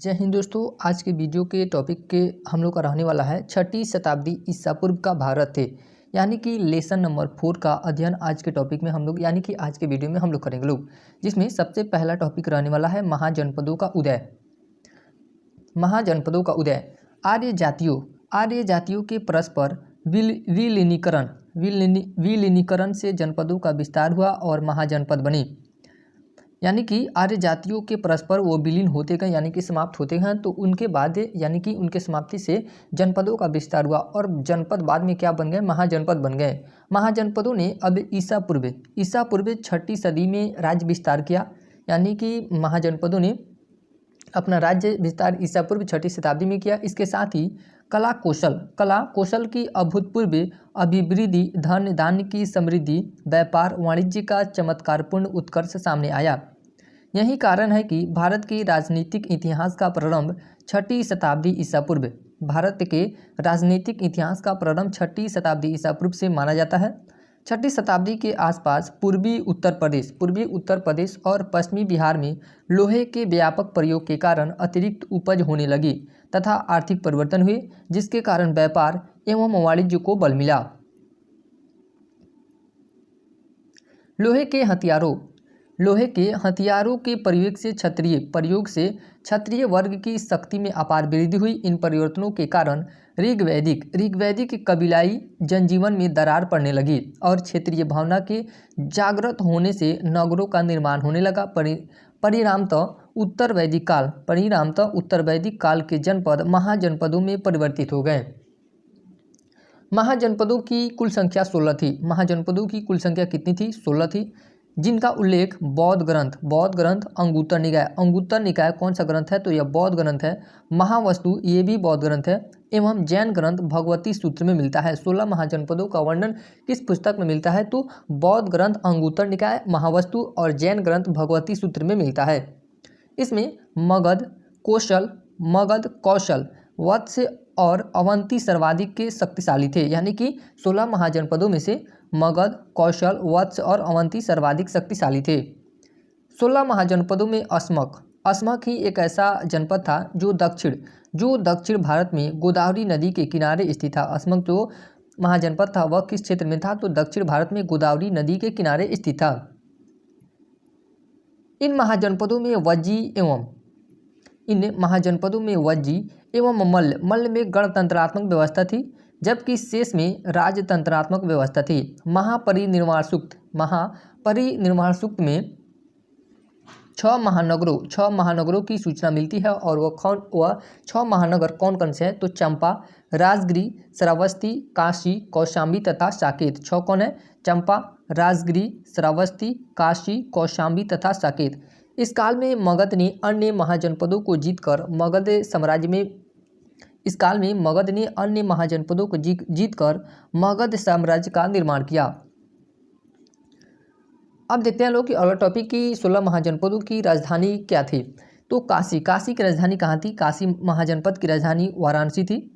जय हिंद दोस्तों। आज के वीडियो के टॉपिक के हम लोग का रहने वाला है 6ठी शताब्दी ईसा पूर्व का भारत थे, यानी कि लेसन नंबर 4 का अध्ययन आज के टॉपिक में हम लोग यानी कि आज के वीडियो में हम लोग करेंगे जिसमें सबसे पहला टॉपिक रहने वाला है महाजनपदों का उदय। महाजनपदों का उदय आर्य जातियों के परस्पर विलीनीकरण से जनपदों का विस्तार हुआ और महाजनपद बने। यानी कि आर्य जातियों के परस्पर वो विलीन होते गए यानी कि समाप्त होते गए, तो उनके बाद यानी कि उनके समाप्ति से जनपदों का विस्तार हुआ और जनपद बाद में क्या बन गए, महाजनपद बन गए। महाजनपदों ने अब ईसा पूर्व 6ठी सदी में राज्य विस्तार किया, यानी कि महाजनपदों ने अपना राज्य विस्तार ईसा पूर्व 6ठी शताब्दी में किया। इसके साथ ही कला कौशल की अभूतपूर्व अभिवृद्धि, धन धान्य की समृद्धि, व्यापार वाणिज्य का चमत्कारपूर्ण उत्कर्ष सामने आया। यही कारण है कि भारत के राजनीतिक इतिहास का प्रारंभ 6ठी शताब्दी ईसा पूर्व भारत के राजनीतिक इतिहास का प्रारंभ 6ठी शताब्दी ईसा पूर्व से माना जाता है। 6ठी शताब्दी के आसपास पूर्वी उत्तर प्रदेश और पश्चिमी बिहार में लोहे के व्यापक प्रयोग के कारण अतिरिक्त उपज होने लगी तथा आर्थिक परिवर्तन हुए, जिसके कारण व्यापार एवं वाणिज्य को बल मिला। लोहे के हथियारों के प्रयोग से क्षत्रिय वर्ग की शक्ति में अपार वृद्धि हुई। इन परिवर्तनों के कारण ऋग्वैदिक कबीलाई जनजीवन में दरार पड़ने लगी और क्षेत्रीय भावना के जागृत होने से नगरों का निर्माण होने लगा। परिणामतः उत्तर वैदिक काल के जनपद महाजनपदों में परिवर्तित हो गए। महाजनपदों की कुल संख्या 16 थी। महाजनपदों की कुल संख्या कितनी थी? 16 थी, जिनका उल्लेख बौद्ध ग्रंथ अंगुत्तर निकाय कौन सा ग्रंथ है? तो यह बौद्ध ग्रंथ है। महावस्तु ये भी बौद्ध ग्रंथ है एवं जैन ग्रंथ भगवती सूत्र में मिलता है। 16 महाजनपदों का वर्णन किस पुस्तक में मिलता है? तो बौद्ध ग्रंथ अंगुत्तर निकाय, महावस्तु और जैन ग्रंथ भगवती सूत्र में मिलता है। इसमें मगध, कौशल, वत्स और अवंती सर्वाधिक के शक्तिशाली थे। यानी कि 16 महाजनपदों में से मगध, कौशल, वत्स और अवंती सर्वाधिक शक्तिशाली थे। 16 महाजनपदों में अस्मक ही एक ऐसा जनपद था जो दक्षिण भारत में गोदावरी नदी के किनारे स्थित था। अस्मक जो महाजनपद था वह किस क्षेत्र में था? तो दक्षिण भारत में गोदावरी नदी के किनारे स्थित था। इन महाजनपदों में वज्जी एवं मल्ल में गणतंत्रात्मक व्यवस्था थी, जबकि शेष में राजतंत्रात्मक व्यवस्था थी। महापरिनिर्वाण सूक्त में 6 महानगरों की सूचना मिलती है और वह 6 महानगर कौन से हैं? तो चंपा, राजगिरी, श्रावस्ती, काशी, कौशाम्बी तथा साकेत। 6 कौन है? चंपा, राजगिरी, श्रावस्ती, काशी, कौशाम्बी तथा साकेत। इस काल में मगध ने अन्य महाजनपदों को जीतकर मगध साम्राज्य का निर्माण किया। अब देखते हैं लोग कि अगला टॉपिक की 16 महाजनपदों की राजधानी क्या थी? तो काशी की राजधानी कहाँ थी? काशी महाजनपद की राजधानी वाराणसी थी।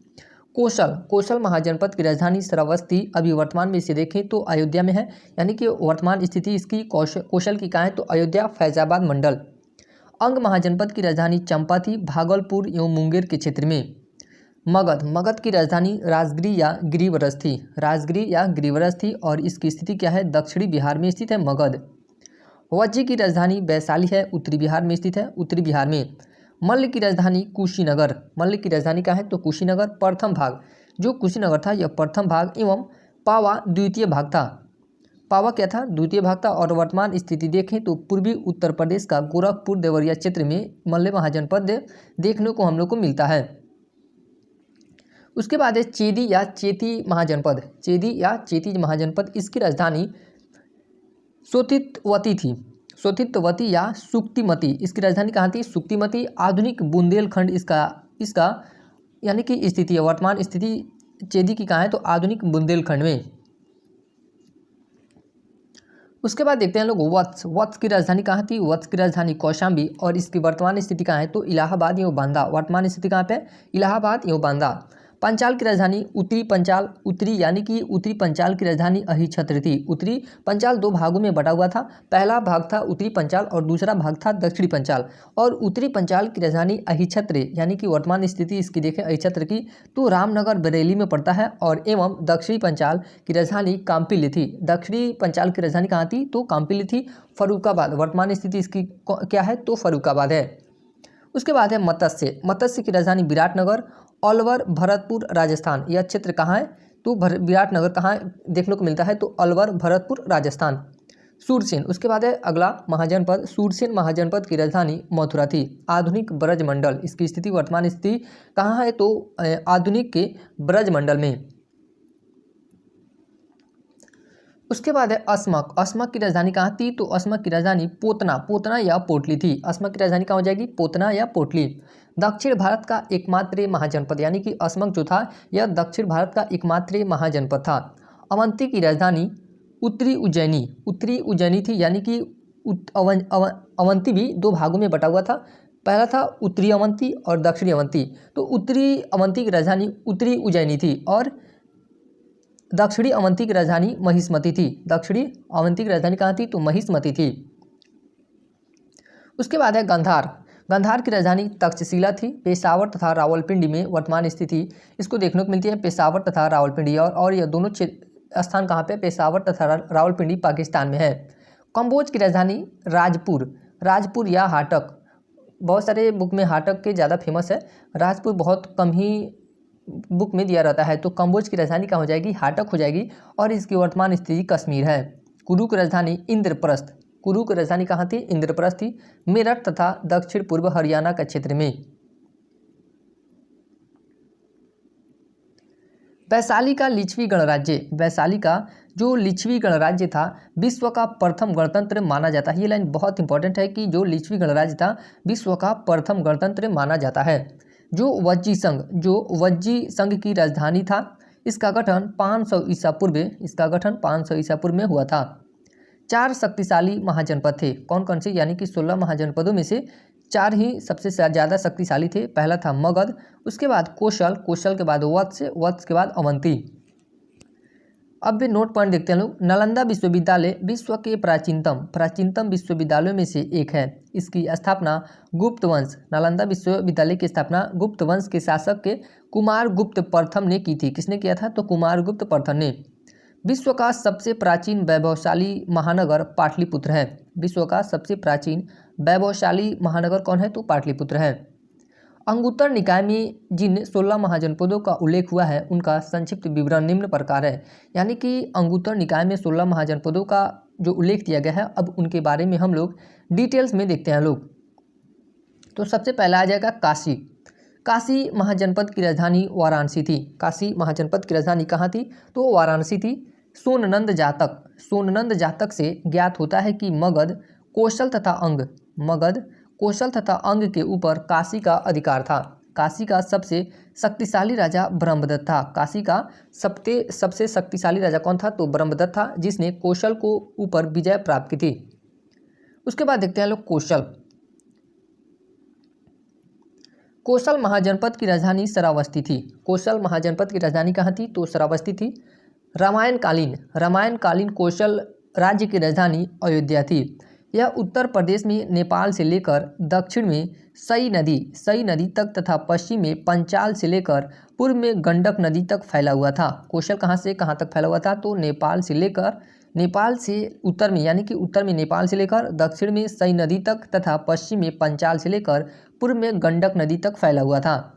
कौशल महाजनपद की राजधानी श्रावस्ती अभी वर्तमान में इसे देखें तो अयोध्या में है, यानी कि वर्तमान स्थिति इसकी कौशल की कहाँ है? तो अयोध्या फैजाबाद मंडल। अंग महाजनपद की राजधानी चंपा थी, भागलपुर एवं मुंगेर के क्षेत्र में। मगध की राजधानी राजगिरी या गिरिवरस थी और इसकी स्थिति क्या है? दक्षिणी बिहार में स्थित है मगध। वज्जी की राजधानी वैशाली है, उत्तरी बिहार में स्थित है, उत्तरी बिहार में। मल्ल की राजधानी कुशीनगर। मल्ल की राजधानी कहाँ है? तो कुशीनगर। प्रथम भाग जो कुशीनगर था यह प्रथम भाग एवं पावा द्वितीय भाग था। पावा क्या था? द्वितीय भाग था। और वर्तमान स्थिति देखें तो पूर्वी उत्तर प्रदेश का गोरखपुर देवरिया क्षेत्र में मल्ल महाजनपद देखने को हम लोग को मिलता है। उसके बाद है चेदी या चेती महाजनपद। इसकी राजधानी सोतित्वती या सुक्तिमती। इसकी राजधानी कहाँ थी? सुक्तिमती। आधुनिक बुंदेलखंड इसका यानी कि स्थिति है, वर्तमान स्थिति चेदी की कहाँ है? तो आधुनिक बुंदेलखंड में। उसके बाद देखते हैं लोग वत्स की राजधानी कहाँ थी? वत्स की राजधानी कौशाम्बी और इसकी वर्तमान स्थिति कहाँ है? तो इलाहाबाद एवं बांदा। वर्तमान स्थिति कहाँ पे? इलाहाबाद एवं बांदा। पंचाल की राजधानी उत्तरी पंचाल, उत्तरी यानी कि उत्तरी पंचाल की राजधानी अहिछत्र थी। उत्तरी पंचाल दो भागों में बटा हुआ था। पहला भाग था उत्तरी पंचाल और दूसरा भाग था दक्षिणी पंचाल। और उत्तरी पंचाल की राजधानी अहिछत्र यानी कि वर्तमान स्थिति इसकी देखें अहिछत्र की तो रामनगर बरेली में पड़ता है। और एवं दक्षिणी पंचाल की राजधानी काम्पिल्य थी। दक्षिणी पंचाल की राजधानी कहाँ थी तो काम्पिल्य थी, फर्रुखाबाद। वर्तमान स्थिति इसकी क्या है तो फर्रुखाबाद है। उसके बाद है मत्स्य। मत्स्य की राजधानी विराटनगर, अलवर, भरतपुर, राजस्थान। यह क्षेत्र कहाँ है तो विराटनगर कहाँ देखने को मिलता है तो अलवर, भरतपुर, राजस्थान। सूरसेन, उसके बाद है अगला महाजनपद। सूरसेन महाजनपद की राजधानी मथुरा थी। आधुनिक ब्रजमंडल, इसकी स्थिति वर्तमान स्थिति कहाँ है तो आधुनिक के ब्रजमंडल में। उसके बाद है अस्मक। अस्मक की राजधानी कहाँ थी तो अस्मक की राजधानी पोतना, पोतना या पोटली थी। अस्मक की राजधानी कहाँ हो जाएगी पोतना या पोटली। दक्षिण भारत का एकमात्र महाजनपद यानी कि अस्मक जो था यह दक्षिण भारत का एकमात्र महाजनपद था। अवंती की राजधानी उत्तरी उज्जैनी, उत्तरी उज्जैनी थी यानी कि अवंती भी दो भागों में बटा हुआ था। पहला था उत्तरी अवंती और दक्षिणी अवंती। तो उत्तरी अवंती की राजधानी उत्तरी उज्जैनी थी और दक्षिणी अवंती की राजधानी महिष्मती थी। दक्षिणी अवंती की राजधानी कहाँ थी तो महिष्मती थी। उसके बाद है गांधार। गांधार की राजधानी तक्षशिला थी। पेशावर तथा रावलपिंडी में वर्तमान स्थिति इसको देखने को मिलती है, पेशावर तथा रावलपिंडी। और यह दोनों स्थान कहाँ पे पेशावर तथा रावलपिंडी पाकिस्तान में है। कंबोज की राजधानी राजपुर, राजपुर या हाटक। बहुत सारे बुक में हाटक के ज़्यादा फेमस है, राजपुर बहुत कम ही बुक में दिया रहता है। तो कंबोज की राजधानी क्या हो जाएगी हाटक हो जाएगी। और इसकी वर्तमान स्थिति कश्मीर है। कुरु की राजधानी इंद्रप्रस्थ, कुरु की राजधानी कहाँ थी इंद्रप्रस्थ थी, मेरठ तथा दक्षिण पूर्व हरियाणा के क्षेत्र में। वैशाली का लिच्छवी गणराज्य, वैशाली का जो लिच्छवी गणराज्य था विश्व का प्रथम गणतंत्र माना जाता है। ये लाइन बहुत इंपॉर्टेंट है कि जो लिच्छवी गणराज्य था विश्व का प्रथम गणतंत्र माना जाता है। जो वज्जी संघ, जो वज्जी संघ की राजधानी था इसका गठन 500 ईसा पूर्व, इसका गठन 500 ईसा पूर्व में हुआ था। 4 शक्तिशाली महाजनपद थे, कौन कौन से यानी कि 16 महाजनपदों में से 4 ही सबसे ज़्यादा शक्तिशाली थे। पहला था मगध, उसके बाद कौशल, कौशल के बाद वत्स, वत्स के बाद अवंती। अब भी नोट पॉइंट देखते हैं लोग। नालंदा विश्वविद्यालय विश्व के प्राचीनतम विश्वविद्यालयों में से एक है। इसकी स्थापना गुप्त वंश, नालंदा विश्वविद्यालय की स्थापना गुप्त वंश के शासक के कुमारगुप्त प्रथम ने की थी। किसने किया था तो कुमारगुप्त प्रथम ने। विश्व का सबसे प्राचीन वैभवशाली महानगर पाटलिपुत्र है। विश्व का सबसे प्राचीन वैभवशाली महानगर कौन है तो पाटलिपुत्र है। अंगुत्तर निकाय में जिन 16 महाजनपदों का उल्लेख हुआ है उनका संक्षिप्त विवरण निम्न प्रकार है। यानी कि अंगुत्तर निकाय में 16 महाजनपदों का जो उल्लेख दिया गया है अब उनके बारे में हम लोग डिटेल्स में देखते हैं लोग। तो सबसे पहला आ जाएगा काशी। काशी महाजनपद की राजधानी वाराणसी थी। काशी महाजनपद की राजधानी कहाँ थी तो वाराणसी थी। सोननंद जातक, सोननंद जातक से ज्ञात होता है कि मगध, कौशल तथा अंग, मगध, कौशल तथा अंग के ऊपर काशी का अधिकार था। काशी का सबसे शक्तिशाली राजा ब्रह्मदत्त था। काशी का सबसे शक्तिशाली राजा कौन था तो ब्रह्मदत्त था, जिसने कौशल को ऊपर विजय प्राप्त की थी। उसके बाद देखते हैं लोग कौशल। कौशल महाजनपद की राजधानी श्रावस्ती थी। कौशल महाजनपद की राजधानी कहाँ थी तो श्रावस्ती थी। रामायणकालीन कौशल राज्य की राजधानी अयोध्या थी। यह उत्तर प्रदेश में नेपाल से लेकर दक्षिण में सई नदी तक तथा पश्चिम में पंचाल से लेकर पूर्व में गंडक नदी तक फैला हुआ था। कौशल कहाँ से कहाँ तक फैला हुआ था तो नेपाल से उत्तर में यानी कि उत्तर में नेपाल से लेकर दक्षिण में सई नदी तक तथा पश्चिम में पंचाल से लेकर पूर्व में गंडक नदी तक फैला हुआ था।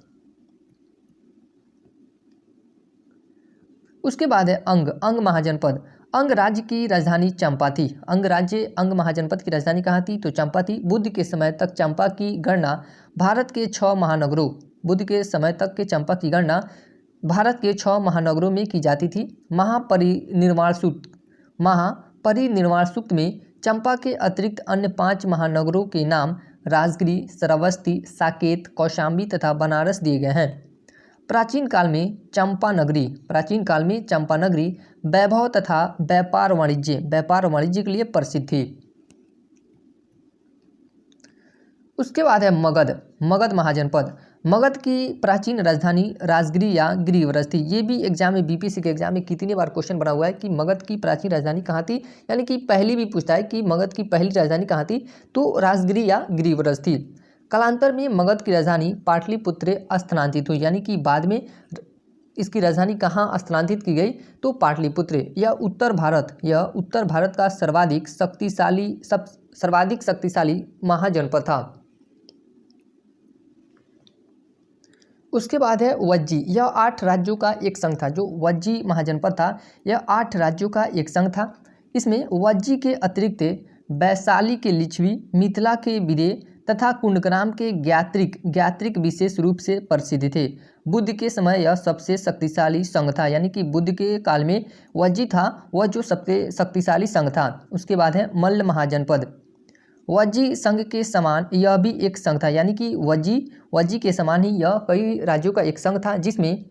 उसके बाद है अंग महाजनपद। अंग राज्य की राजधानी चंपा थी। अंग महाजनपद की राजधानी कहाँ थी तो चंपा थी। बुद्ध के समय तक चंपा की गणना भारत के 6 महानगरों, बुद्ध के समय तक के चंपा की गणना भारत के 6 महानगरों में की जाती थी। महापरिनिर्वाण सूक्त में चंपा के अतिरिक्त अन्य 5 महानगरों के नाम राजगिरी, श्रावस्ती, साकेत, कौशाम्बी तथा बनारस दिए गए हैं। प्राचीन काल में चंपा नगरी वैभव तथा व्यापार वाणिज्य के लिए प्रसिद्ध थी। उसके बाद है मगध, मगध महाजनपद। मगध की प्राचीन राजधानी राजगिरी या गिरिवरस थी। ये भी एग्जाम में बीपीएससी के एग्जाम में कितनी बार क्वेश्चन बना हुआ है कि मगध की प्राचीन राजधानी कहाँ थी, यानी कि पहली भी पूछता है कि मगध की पहली राजधानी कहाँ थी, तो राजगिरी या गिरिवरस थी। कालांतर में मगध की राजधानी पाटलिपुत्र स्थानांतरित हुई, यानी कि बाद में इसकी राजधानी कहाँ स्थानांतरित की गई, तो पाटलिपुत्र। यह उत्तर भारत का सर्वाधिक शक्तिशाली महाजनपद था। उसके बाद है वज्जी, यह 8 राज्यों का एक संघ था। जो वज्जी महाजनपद था यह 8 राज्यों का एक संघ था। इसमें वज्जी के अतिरिक्त वैशाली के लिच्छवी, मिथिला के विदेह तथा कुंडग्राम के ज्ञात्रिक विशेष रूप से प्रसिद्ध थे। बुद्ध के समय यह सबसे शक्तिशाली संघ था, यानी कि बुद्ध के काल में वज्जी था वह जो सबसे शक्तिशाली संघ था। उसके बाद है मल्ल महाजनपद। वज्जी संघ के समान यह भी एक संघ था, यानी कि वज्जी के समान ही यह कई राज्यों का एक संघ था, जिसमें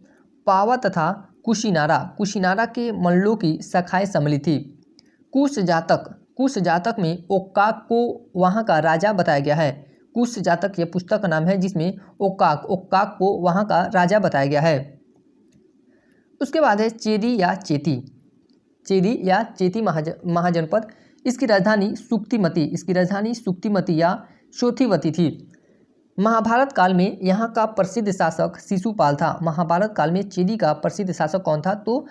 पावा तथा कुशीनारा के मल्लों की शाखाएं सम्मिलित थी। कुश जातक में ओक्काक को वहाँ का राजा बताया गया है। कुश जातक यह पुस्तक का नाम है, जिसमें ओक्काक को वहाँ का राजा बताया गया है। उसके बाद है चेदी या चेती महाजनपद। इसकी राजधानी सुक्तिमती या शोथिवती थी। महाभारत काल में यहाँ का प्रसिद्ध शासक शिशुपाल था। महाभारत काल में चेदी का प्रसिद्ध शासक कौन था, तो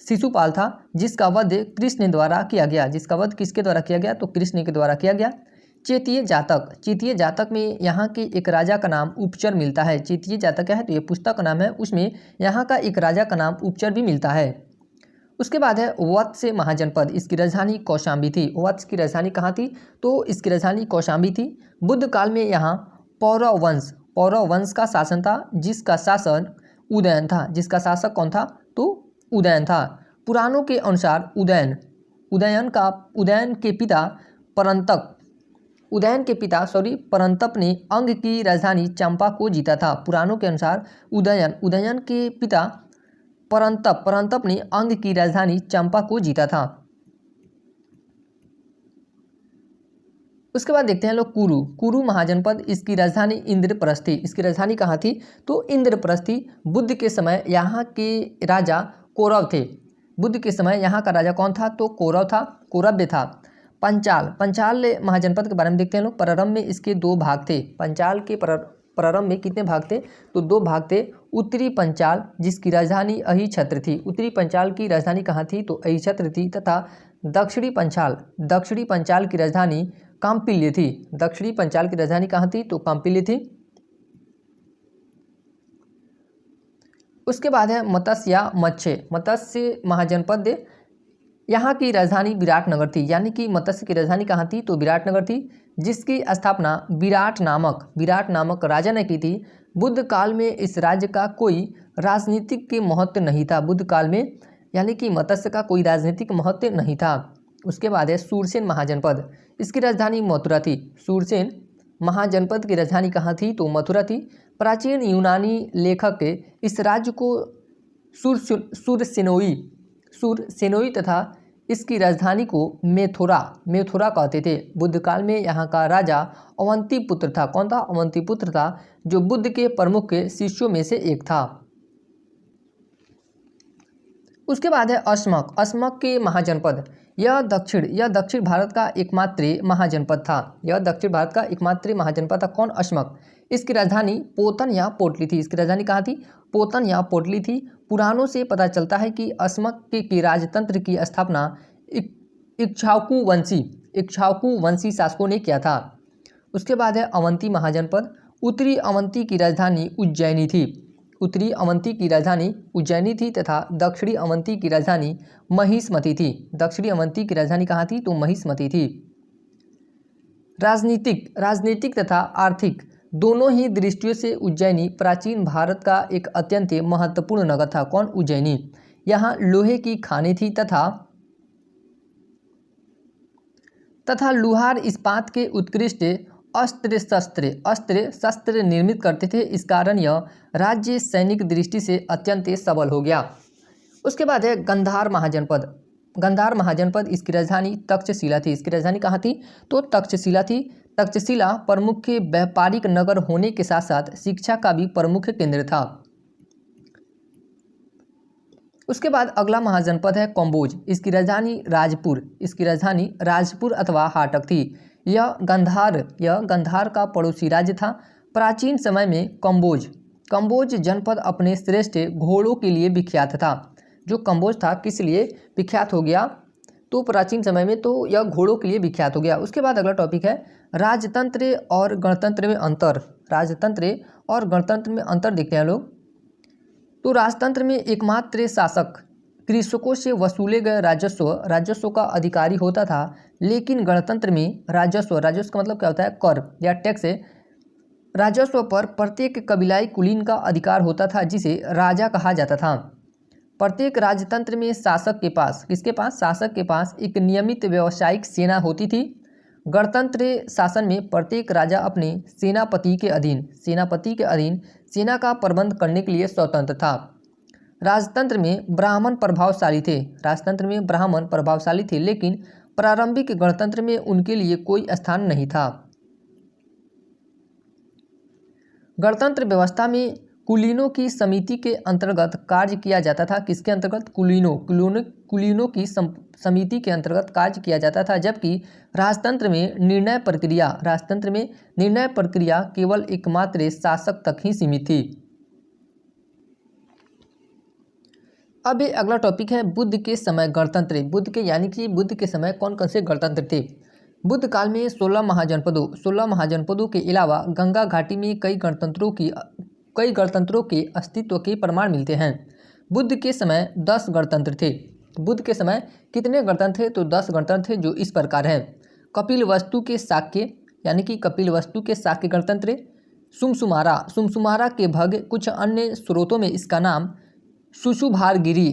शिशुपाल था, जिसका वध कृष्ण द्वारा किया गया। जिसका वध किसके द्वारा किया गया, तो कृष्ण के द्वारा किया गया। चेतीय जातक में यहाँ के एक राजा का नाम उपचर मिलता है। चेतीय जातक क्या है, तो ये पुस्तक का नाम है, उसमें यहाँ का एक राजा का नाम उपचर भी मिलता है। उसके बाद है वत्स महाजनपद। इसकी राजधानी कौशाम्बी थी। वत्स की राजधानी कहाँ थी, तो इसकी राजधानी कौशाम्बी थी। बुद्ध काल में यहाँ पौरव वंश का शासन था, जिसका शासन उदयन था। जिसका शासक कौन था, तो उदयन था। पुराणों के अनुसार उदयन के परंतप ने अंग की राजधानी चंपा को जीता था। पुराणों के अनुसार उदयन के पिता परंतप ने अंग की राजधानी चंपा को जीता था। उसके बाद देखते हैं लोग कुरु महाजनपद। इसकी राजधानी इंद्रप्रस्थ थी। इसकी राजधानी कहाँ थी, तो इंद्रप्रस्थ थी। बुद्ध के समय यहाँ के राजा कौरव थे। बुद्ध के समय यहाँ का राजा कौन था, तो कौरव्य था। पंचाल महाजनपद के बारे में देखते हैं लोग। प्रारंभ में इसके 2 भाग थे। पंचाल के प्रारंभ में कितने भाग थे, तो 2 भाग थे। उत्तरी पंचाल, जिसकी राजधानी अहिछत्र थी। उत्तरी पंचाल की राजधानी कहाँ थी, तो अहिछत्र थी। तथा दक्षिणी पंचाल की राजधानी काम्पिल्य थी। दक्षिणी पंचाल की राजधानी कहाँ थी, तो काम्पिल्य थी। उसके बाद है मत्स्य महाजनपद। यहाँ की राजधानी विराटनगर थी, यानी कि मत्स्य की राजधानी कहाँ थी, तो विराटनगर थी, जिसकी स्थापना विराट नामक राजा ने की थी। बुद्ध काल में इस राज्य का कोई राजनीतिक के महत्व नहीं था। बुद्ध काल में यानी कि मत्स्य का कोई राजनीतिक महत्व नहीं था। उसके बाद है सूरसेन महाजनपद। इसकी राजधानी मथुरा थी। सूरसेन महाजनपद की राजधानी कहाँ थी, तो मथुरा थी। प्राचीन यूनानी लेखक इस राज्य को सुरसेनोई तथा इसकी राजधानी को मेथुरा कहते थे। बुद्ध काल में यहाँ का राजा अवंतीपुत्र था। कौन था, अवंतीपुत्र था, जो बुद्ध के प्रमुख शिष्यों में से एक था। उसके बाद है अस्मक के महाजनपद। यह दक्षिण भारत का एकमात्र महाजनपद था। कौन, अस्मक। इसकी राजधानी पोतन या पोटली थी। इसकी राजधानी कहाँ थी, पोतन या पोटली थी। पुराणों से पता चलता है कि अस्मक के राजतंत्र की स्थापना इक्ष्वाकु वंशी शासकों ने किया था। उसके बाद है अवंती महाजनपद। उत्तरी अवंती की राजधानी उज्जैनी थी तथा दक्षिणी अवंती की राजधानी महिष्मती थी। दक्षिणी अवंती की राजधानी कहाँ थी, तो महिष्मती थी। राजनीतिक तथा आर्थिक दोनों ही दृष्टियों से उज्जैनी प्राचीन भारत का एक अत्यंत महत्वपूर्ण नगर था। कौन, उज्जैनी। यहाँ लोहे की खानें थी तथा लुहार इस्पात के उत्कृष्ट अस्त्र शस्त्र निर्मित करते थे। इस कारण यह राज्य सैनिक दृष्टि से अत्यंत सबल हो गया। उसके बाद है गंधार महाजनपद। गांधार महाजनपद, इसकी राजधानी तक्षशिला थी। इसकी राजधानी कहाँ थी? तो तक्षशिला थी। तक्षशिला प्रमुख व्यापारिक नगर होने के साथ साथ शिक्षा का भी प्रमुख केंद्र था। उसके बाद अगला महाजनपद है कम्बोज, इसकी राजधानी राजपुर, इसकी राजधानी राजपुर अथवा हाटक थी। यह गंधार का पड़ोसी राज्य था। प्राचीन समय में कम्बोज जनपद अपने श्रेष्ठ घोड़ों के लिए विख्यात था। जो कम्बोज था किस लिए विख्यात हो गया? तो प्राचीन समय में तो यह घोड़ों के लिए विख्यात हो गया। उसके बाद अगला टॉपिक है राजतंत्र और गणतंत्र में अंतर। राजतंत्र और गणतंत्र में अंतर देखते हैं लोग। तो राजतंत्र में एकमात्र शासक कृषकों से वसूले गए राजस्व का अधिकारी होता था, लेकिन गणतंत्र में राजस्व का मतलब क्या होता है? कर या टैक्स। राजस्व पर प्रत्येक कबीलाई कुलीन का अधिकार होता था, जिसे राजा कहा जाता था। प्रत्येक राजतंत्र में शासक के पास एक नियमित व्यावसायिक सेना होती थी। गणतंत्र शासन में प्रत्येक राजा अपने सेनापति के अधीन सेना का प्रबंध करने के लिए स्वतंत्र था। राजतंत्र में ब्राह्मण प्रभावशाली थे, लेकिन प्रारंभिक गणतंत्र में उनके लिए कोई स्थान नहीं था। गणतंत्र व्यवस्था में कुलीनों की समिति के अंतर्गत कार्य किया जाता था। किसके अंतर्गत? कुलीनों की समिति के अंतर्गत कार्य किया जाता था, जबकि राजतंत्र में निर्णय प्रक्रिया केवल एकमात्र शासक तक ही सीमित थी। अब ये अगला टॉपिक है बुद्ध के समय गणतंत्र। बुद्ध के समय कौन कौन से गणतंत्र थे? बुद्ध काल में 16 महाजनपदों के अलावा गंगा घाटी में कई गणतंत्रों के अस्तित्व के प्रमाण मिलते हैं। बुद्ध के समय 10 गणतंत्र थे। बुद्ध के समय कितने गणतंत्र थे? तो 10 गणतंत्र थे, जो इस प्रकार हैं। कपिलवस्तु के शाक्य गणतंत्र। सुमसुमारा के भग। कुछ अन्य स्रोतों में इसका नाम सुशुभारगिरी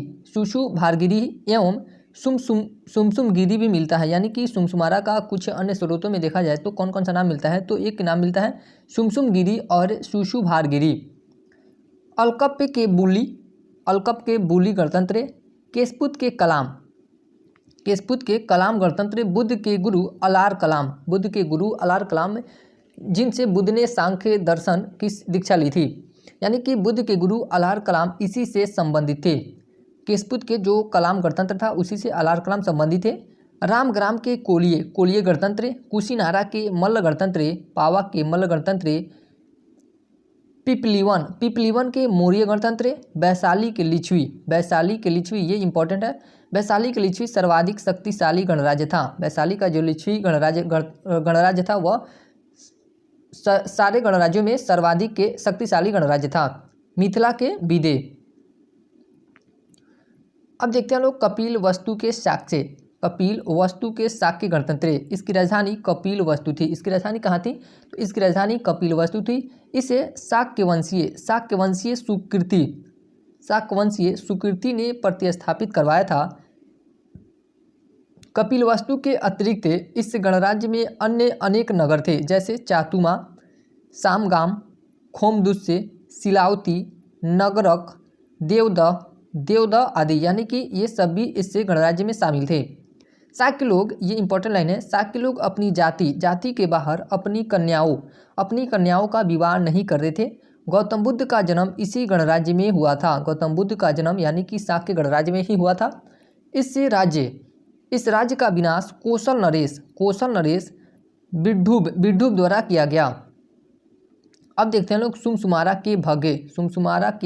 एवं सुमसुमगिरी भी मिलता है। यानी कि सुमसुमारा का कुछ अन्य स्रोतों में देखा जाए तो कौन कौन सा नाम मिलता है? तो एक नाम मिलता है सुमसुमगिरी और सुशुभारगिरी। अलकप के बुली गणतंत्र। केशपुत के कलाम गणतंत्र। बुद्ध के गुरु अलार कलाम जिनसे बुद्ध ने सांख्य दर्शन की दीक्षा ली थी। यानी कि बुद्ध के गुरु अलार कलाम इसी से संबंधित थे। केशपुत के जो कलाम गणतंत्र था उसी से अलार कलाम संबंधित थे। रामग्राम के कोलिय गणतंत्र। कुशीनारा के मल्ल गणतंत्र। पावा के मल्ल गणतंत्र। पिपलीवन के मौर्य गणतंत्र। वैशाली के लिच्छवी ये इंपॉर्टेंट है। वैशाली के लिच्छवी सर्वाधिक शक्तिशाली गणराज्य था। वैशाली का जो लिच्छवी गणराज्य था वह सारे गणराज्यों में सर्वाधिक के शक्तिशाली गणराज्य था। मिथिला के विदे। अब देखते हैं लोग कपिलवस्तु के शाक्य गणतंत्र। इसकी राजधानी कपिलवस्तु थी। इसकी राजधानी कहाँ थी? तो इसकी राजधानी कपिलवस्तु थी। इसे शाक्यवंशीय सुकृति ने प्रतिस्थापित करवाया था। कपिलवस्तु के अतिरिक्त इस गणराज्य में अन्य अनेक नगर थे, जैसे चातुमा, सामगाम, खोमदुस्य, सिलावती, नगरक, देवदह आदि। यानी कि ये सभी इससे गणराज्य में शामिल थे। शाक्य लोग, ये इंपॉर्टेंट लाइन है, शाक्य लोग अपनी जाति के बाहर अपनी कन्याओं का विवाह नहीं करते थे। गौतम बुद्ध का जन्म इसी गणराज्य में हुआ था। गौतम बुद्ध का जन्म यानी कि शाक्य गणराज्य में ही हुआ था। इस राज्य का विनाश कौशल नरेश विड्डूब द्वारा किया गया। अब देखते हैं लोग सुमसुमारा के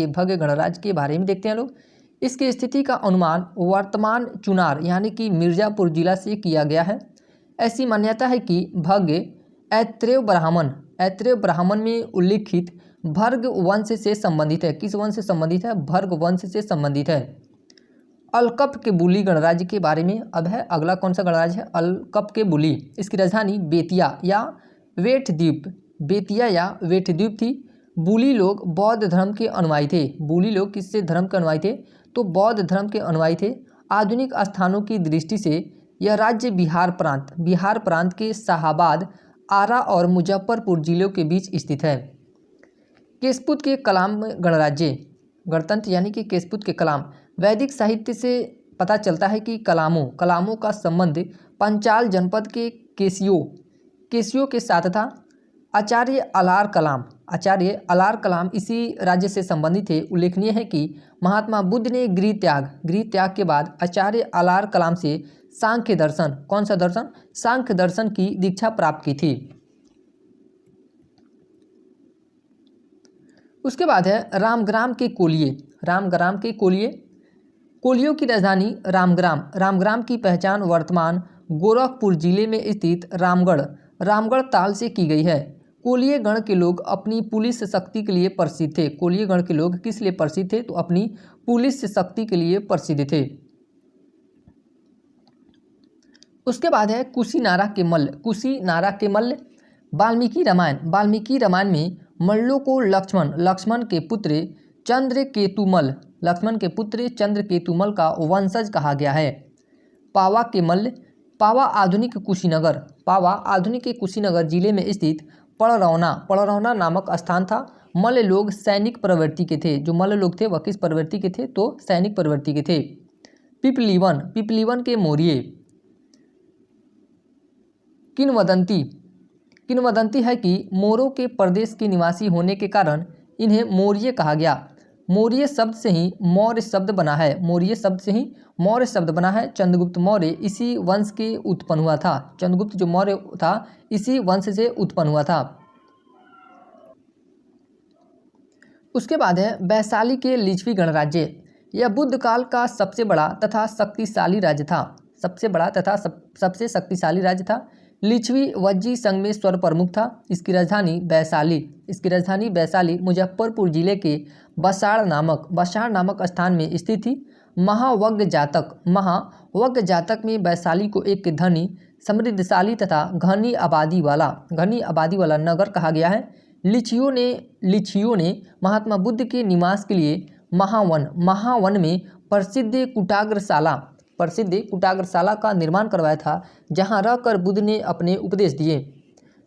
भव्य गणराज्य के बारे में देखते हैं लोग। इसकी स्थिति का अनुमान वर्तमान चुनार यानी कि मिर्जापुर जिला से किया गया है। ऐसी मान्यता है कि भव्य ऐत्रेय ब्राह्मण में उल्लिखित भर्ग वंश से संबंधित है। किस वंश से संबंधित है? भर्ग वंश से संबंधित है। अलकप के बुली गणराज्य के बारे में अब है। अगला कौन सा गणराज्य है? अलकप के बुली। इसकी राजधानी बेतिया या वेठद्वीप थी। बुली लोग बौद्ध धर्म के अनुयायी थे। बुली लोग किससे धर्म के अनुयायी थे? तो बौद्ध धर्म के अनुयायी थे। आधुनिक स्थानों की दृष्टि से यह राज्य बिहार प्रांत के शाहाबाद, आरा और मुजफ्फरपुर जिलों के बीच स्थित है। केशपुत के कलाम गणतंत्र यानी कि केशपुत के कलाम वैदिक साहित्य से पता चलता है कि कलामों का संबंध पंचाल जनपद के केसियो के साथ था। आचार्य अलार कलाम इसी राज्य से संबंधित थे। उल्लेखनीय है कि महात्मा बुद्ध ने गृह त्याग के बाद आचार्य अलार कलाम से सांख्य दर्शन, कौन सा दर्शन, सांख्य दर्शन की दीक्षा प्राप्त की थी। उसके बाद है रामग्राम के कोलियों की राजधानी रामग्राम की पहचान वर्तमान गोरखपुर जिले में स्थित रामगढ़ ताल से की गई है। कोलिय गण के लोग अपनी पुलिस शक्ति के लिए प्रसिद्ध थे। कोलिय गण के लोग किस लिए प्रसिद्ध थे, तो अपनी पुलिस शक्ति के लिए प्रसिद्ध थे। उसके बाद है कुशीनारा के मल्ल। वाल्मीकि रामायण में मल्लों को लक्ष्मण के पुत्र चंद्रकेतुमल का वंशज कहा गया है। पावा आधुनिक कुशीनगर जिले में स्थित पड़रौना नामक स्थान था। मल्ल लोग सैनिक प्रवृत्ति के थे। जो मल्ल लोग थे वह किस प्रवृत्ति के थे, तो सैनिक प्रवृत्ति के थे। पिपलीवन के मौर्य। किंवदंती है कि मोरों के प्रदेश के निवासी होने के कारण इन्हें मौर्य कहा गया। मौर्य शब्द से ही मौर्य शब्द बना है। चंद्रगुप्त मौर्य इसी वंश के उत्पन्न हुआ था। चंद्रगुप्त जो मौर्य था इसी वंश से उत्पन्न हुआ था। उसके बाद है वैशाली के लिच्छवी गणराज्य। यह बुद्ध काल का सबसे बड़ा तथा शक्तिशाली राज्य था। लिच्छवी वज्जी संघ में स्वर प्रमुख था। इसकी राजधानी वैशाली मुजफ्फरपुर जिले के बसाड़ नामक स्थान में स्थित थी। महावग्ग जातक में वैशाली को एक धनी, समृद्धशाली तथा घनी आबादी वाला नगर कहा गया है। लिच्छियों ने महात्मा बुद्ध के निवास के लिए महावन में प्रसिद्ध कुटाग्रशाला का निर्माण करवाया था, जहां रहकर बुद्ध ने अपने उपदेश दिए।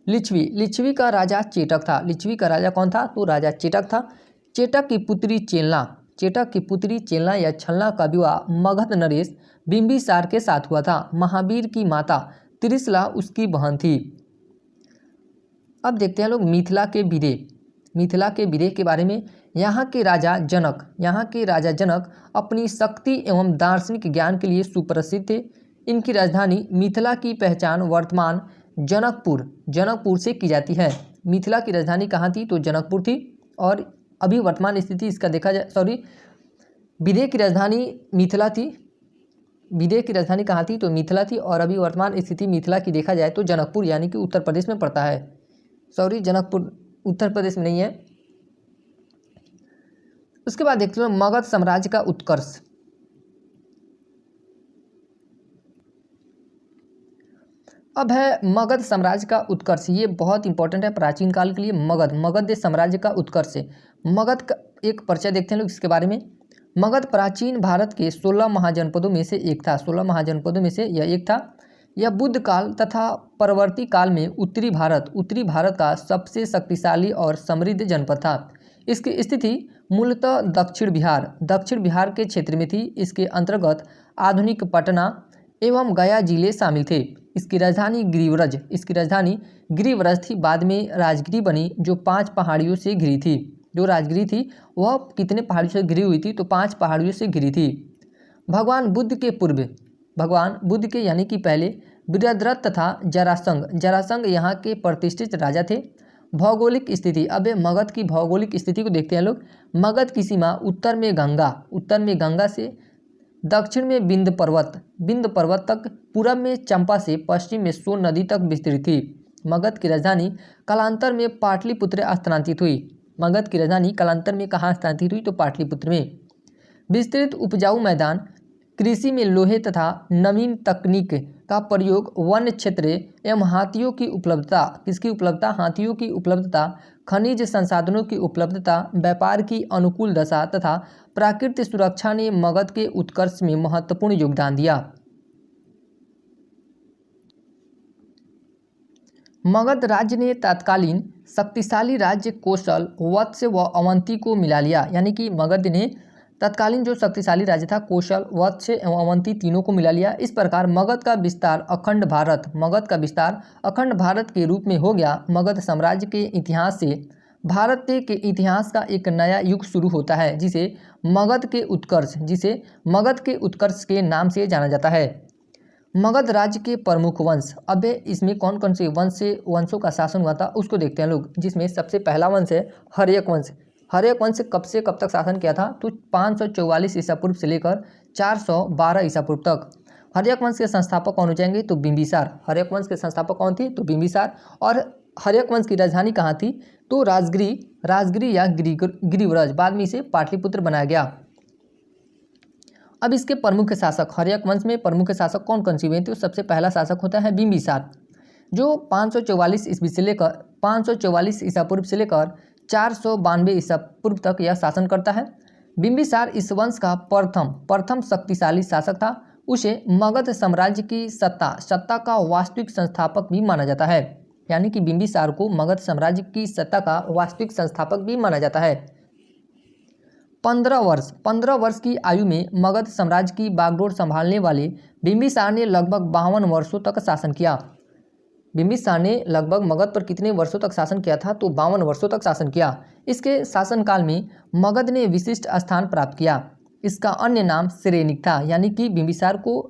लिच्छवी का राजा चेटक था। लिच्छवी का राजा कौन था, तो राजा चेटक था। चेटक की पुत्री चेलना या छलना का विवाह मगध नरेश बिंबिसार के साथ हुआ था। महावीर की माता त्रिशला उसकी बहन थी। अब देखते हैं लोग मिथिला के विदेह के बारे में। यहाँ के राजा जनक अपनी शक्ति एवं दार्शनिक ज्ञान के लिए सुप्रसिद्ध थे। इनकी राजधानी मिथिला की पहचान वर्तमान जनकपुर से की जाती है। मिथिला की राजधानी कहाँ थी, तो जनकपुर थी। और अभी वर्तमान स्थिति इसका देखा जाए, विदेह की राजधानी मिथिला थी। विदेह की राजधानी कहाँ थी, तो मिथिला थी। और अभी वर्तमान स्थिति मिथिला की देखा जाए तो जनकपुर यानी कि उत्तर प्रदेश में पड़ता है। जनकपुर उत्तर प्रदेश में नहीं है। उसके बाद देखते हैं मगध साम्राज्य का उत्कर्ष। अब है मगध साम्राज्य का उत्कर्ष। ये बहुत इंपॉर्टेंट है प्राचीन काल के लिए। मगध साम्राज्य का उत्कर्ष। मगध का एक परिचय देखते हैं लोग इसके बारे में। मगध प्राचीन भारत के 16 महाजनपदों में से एक था। 16 महाजनपदों में से यह एक था। यह बुद्ध काल तथा परवर्ती काल में उत्तरी भारत का सबसे शक्तिशाली और समृद्ध जनपद था। इसकी स्थिति मूलतः दक्षिण बिहार के क्षेत्र में थी। इसके अंतर्गत आधुनिक पटना एवं गया जिले शामिल थे। इसकी राजधानी गिरिव्रज थी। बाद में राजगिरी बनी, जो 5 पहाड़ियों से घिरी थी। जो राजगिरी थी वह कितने पहाड़ियों से घिरी हुई थी, तो 5 पहाड़ियों से घिरी थी। भगवान बुद्ध के यानी कि पहले बृहद्रथ तथा जरासंध यहाँ के प्रतिष्ठित राजा थे। भौगोलिक स्थिति। अब मगध की भौगोलिक स्थिति को देखते हैं लोग। मगध की सीमा उत्तर में गंगा से, दक्षिण में विंध्य पर्वत तक, पूरब में चंपा से, पश्चिम में सोन नदी तक विस्तृत थी। मगध की राजधानी कालांतर में पाटलिपुत्र स्थानांतरित हुई। मगध की राजधानी कालांतर में कहाँ स्थानांतरित हुई, तो पाटलिपुत्र में। विस्तृत उपजाऊ मैदान, कृषि में लोहे तथा नवीन तकनीक का प्रयोग, वन क्षेत्र एवं हाथियों की उपलब्धता, खनिज संसाधनों की उपलब्धता, व्यापार की अनुकूल दशा तथा प्राकृतिक सुरक्षा ने मगध के उत्कर्ष में महत्वपूर्ण योगदान दिया। मगध राज्य ने तत्कालीन शक्तिशाली राज्य कोशल, वत्स व अवंती को मिला लिया। यानी कि मगध ने तत्कालीन जो शक्तिशाली राज्य था कोशल, वत्स एवं अवंती तीनों को मिला लिया। इस प्रकार मगध का विस्तार अखंड भारत के रूप में हो गया। मगध साम्राज्य के इतिहास से भारत के इतिहास का एक नया युग शुरू होता है, जिसे मगध के उत्कर्ष के नाम से जाना जाता है। मगध राज्य के प्रमुख वंश, अब इसमें कौन कौन से वंशों का शासन हुआ था उसको देखते हैं लोग, जिसमें सबसे पहला वंश है हर्यक वंश। हर्यक वंश कब से कब तक शासन किया था? तो 544 ईसा पूर्व से लेकर 412 ईसा पूर्व तक। हर्यक वंश के संस्थापक कौन हो जाएंगे? तो बिंबिसार। हर्यक वंश के संस्थापक कौन थे? तो बिंबिसार। और हर्यक वंश की राजधानी कहाँ थी? तो राजगिरी या गिरिव्रज, बाद में इसे पाटलिपुत्र बनाया गया। अब इसके प्रमुख शासक, हर्यक वंश में प्रमुख शासक कौन कौन से हुए थे? तो सबसे पहला शासक होता है बिंबिसार, जो 544 ईसा पूर्व से लेकर 492 ईसा पूर्व तक यह शासन करता है। बिंबिसार इस वंश का प्रथम शक्तिशाली शासक था। उसे मगध साम्राज्य की सत्ता का वास्तविक संस्थापक भी माना जाता है, यानी कि बिंबिसार को मगध साम्राज्य की सत्ता का वास्तविक संस्थापक भी माना जाता है। 15 वर्ष की आयु में मगध साम्राज्य की बागडोर संभालने वाले बिंबिसार ने लगभग 52 वर्षों तक शासन किया। बिंबिसार ने लगभग मगध पर कितने वर्षों तक शासन किया था? तो 52 वर्षों तक शासन किया। इसके शासनकाल में मगध ने विशिष्ट स्थान प्राप्त किया। इसका अन्य नाम सेरेनिक था, यानी कि बिंबिसार को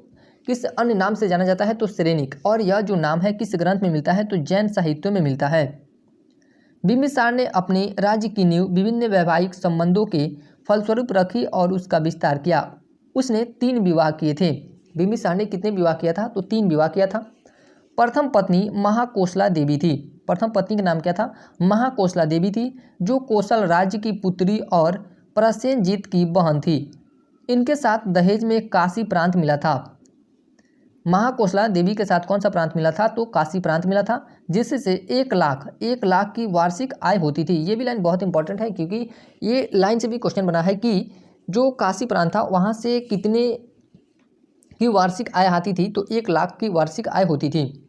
किस अन्य नाम से जाना जाता है? तो सेरेनिक। और यह जो नाम है किस ग्रंथ में मिलता है? तो जैन साहित्यों में मिलता है। बिंबिसार ने अपने राज्य की नींव विभिन्न वैवाहिक संबंधों के फलस्वरूप रखी और उसका विस्तार किया। उसने 3 विवाह किए थे। बिंबिसार ने कितने विवाह किया था? तो 3 विवाह किया था। प्रथम पत्नी महाकोसला देवी थी। प्रथम पत्नी का नाम क्या था? महाकोसला देवी थी, जो कोसल राज्य की पुत्री और प्रसेनजीत की बहन थी। इनके साथ दहेज में काशी प्रांत मिला था। महाकोसला देवी के साथ कौन सा प्रांत मिला था? तो काशी प्रांत मिला था, जिससे 1 लाख की वार्षिक आय होती थी। ये भी लाइन बहुत इंपॉर्टेंट है, क्योंकि ये लाइन से भी क्वेश्चन बना है कि जो काशी प्रांत था वहाँ से कितने की वार्षिक आय आती थी? तो 1 लाख की वार्षिक आय होती थी।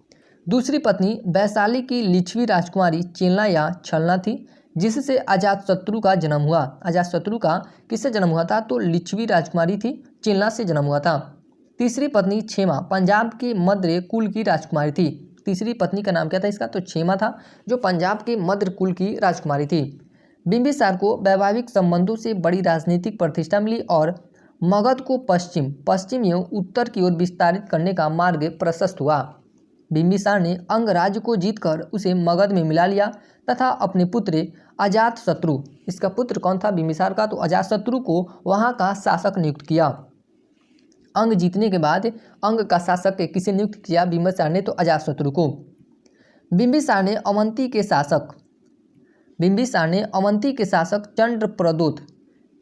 दूसरी पत्नी वैशाली की लिच्छवी राजकुमारी चेलना या छलना थी, जिससे अजातशत्रु का जन्म हुआ। अजातशत्रु का किससे जन्म हुआ था? तो लिच्छवी राजकुमारी थी, चेलना से जन्म हुआ था। तीसरी पत्नी क्षेमा पंजाब के मद्र कुल की राजकुमारी थी। तीसरी पत्नी का नाम क्या था इसका? तो क्षेमा था, जो पंजाब के मद्र कुल की राजकुमारी थी। बिंबिसार को वैवाहिक संबंधों से बड़ी राजनीतिक प्रतिष्ठा मिली और मगध को पश्चिम एवं उत्तर की ओर विस्तारित करने का मार्ग प्रशस्त हुआ। बिंबिसार ने अंगराज्य को जीतकर उसे मगध में मिला लिया तथा अपने पुत्र अजातशत्रु, इसका पुत्र कौन था बिंबिसार का? तो अजातशत्रु को वहां का शासक नियुक्त किया। अंग जीतने के बाद अंग का शासक किसे नियुक्त किया बिंबिसार ने? तो अजातशत्रु को। बिंबिसार ने अवंती के शासक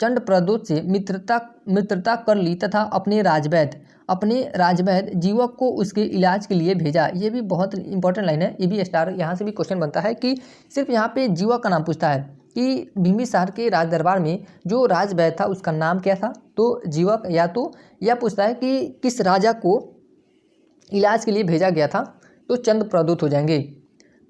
चंद्रप्रदोत से मित्रता कर ली तथा अपने राजवैद्य जीवक को उसके इलाज के लिए भेजा। ये भी बहुत इंपॉर्टेंट लाइन है, ये भी स्टार यहाँ से भी क्वेश्चन बनता है कि सिर्फ यहाँ पे जीवक का नाम पूछता है कि बिंबिसार के राज दरबार में जो राजवैद्य था उसका नाम क्या था? तो जीवक। या तो यह पूछता है कि किस राजा को इलाज के लिए भेजा गया था? तो चंद्रप्रदोत हो जाएंगे।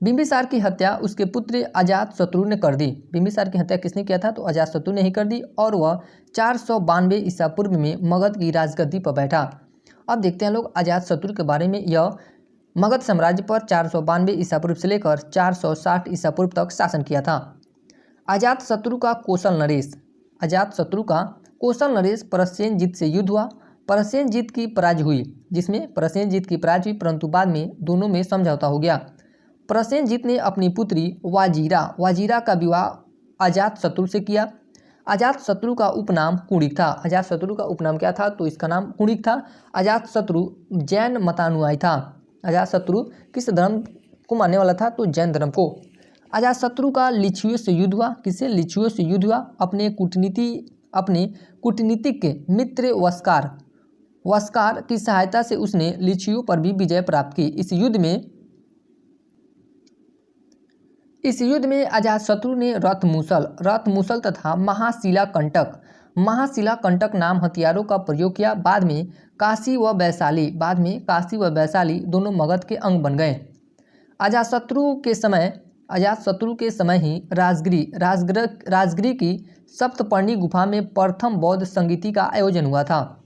बिंबिसार की हत्या उसके पुत्र अजातशत्रु ने कर दी। बिंबिसार की हत्या किसने किया था? तो अजातशत्रु ने ही कर दी, और वह 492 ईसा पूर्व में मगध की राजगद्दी पर बैठा। अब देखते हैं लोग अजातशत्रु के बारे में। यह मगध साम्राज्य पर 492 ईसा पूर्व से लेकर 460 ईसा पूर्व तक शासन किया था। अजातशत्रु का कौशल नरेश प्रसेनजीत से युद्ध हुआ। प्रसेनजीत की पराजय हुई, परंतु बाद में दोनों में समझौता हो गया। प्रसेनजीत ने अपनी पुत्री वाजीरा का विवाह अजातशत्रु से किया। अजातशत्रु का उपनाम कुणिक था। अजातशत्रु का उपनाम क्या था? तो इसका नाम कुणिक था। अजातशत्रु जैन मतानुयायी था। अजातशत्रु किस धर्म को मानने वाला था? तो जैन धर्म को। अजातशत्रु का लिच्छवियों से युद्ध हुआ। किससे? लिच्छवियों से युद्ध हुआ। अपने कूटनीतिक मित्र वस्कार की सहायता से उसने लिच्छवियों पर भी विजय प्राप्त की। इस युद्ध में अजातशत्रु ने रथमूसल तथा महाशिलाकंटक नाम हथियारों का प्रयोग किया। बाद में काशी व वैशाली दोनों मगध के अंग बन गए। अजातशत्रु के समय अजातशत्रु के समय ही राजगिरी की सप्तपर्णी गुफा में प्रथम बौद्ध संगीति का आयोजन हुआ था।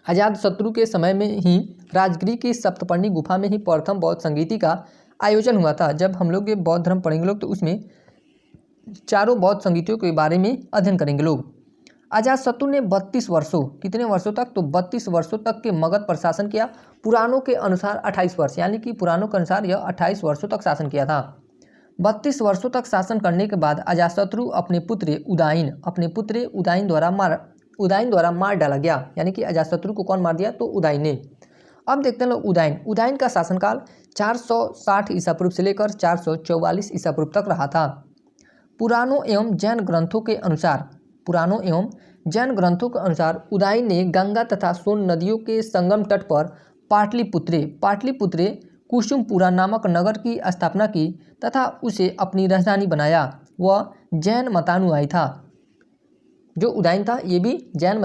अजातशत्रु के समय में ही राजगिरी की सप्तपर्णी गुफा में ही प्रथम बौद्ध संगीति का आयोजन हुआ था। जब हम लोग ये बौद्ध धर्म पढ़ेंगे लोग तो उसमें चारों बौद्ध संगीतियों के बारे में अध्ययन करेंगे लोग। अजातशत्रु ने 32 वर्षों, कितने वर्षों तक, तो 32 वर्षों तक के मगध पर शासन किया। पुराणों के अनुसार 28 वर्ष, यानी कि पुराणों के अनुसार यह 28 वर्षों तक शासन किया था। 32 वर्षों तक शासन करने के बाद अजातशत्रु अपने पुत्र उदाइन द्वारा मार डाला गया, यानी कि अजातशत्रु को कौन मार दिया, तो उदाइन ने। अब देखते हैं लोग उदाइन का शासनकाल 460 ईसा पूर्व से लेकर 444 ईसा पूर्व तक रहा था। पुराणों एवं जैन ग्रंथों के अनुसार उदाइन ने गंगा तथा सोन नदियों के संगम तट पर पाटलिपुत्रे कुसुमपुरा नामक नगर की स्थापना की तथा उसे अपनी राजधानी बनाया। वह जैन मतानुयायी था। जो उदाइन था ये भी जैन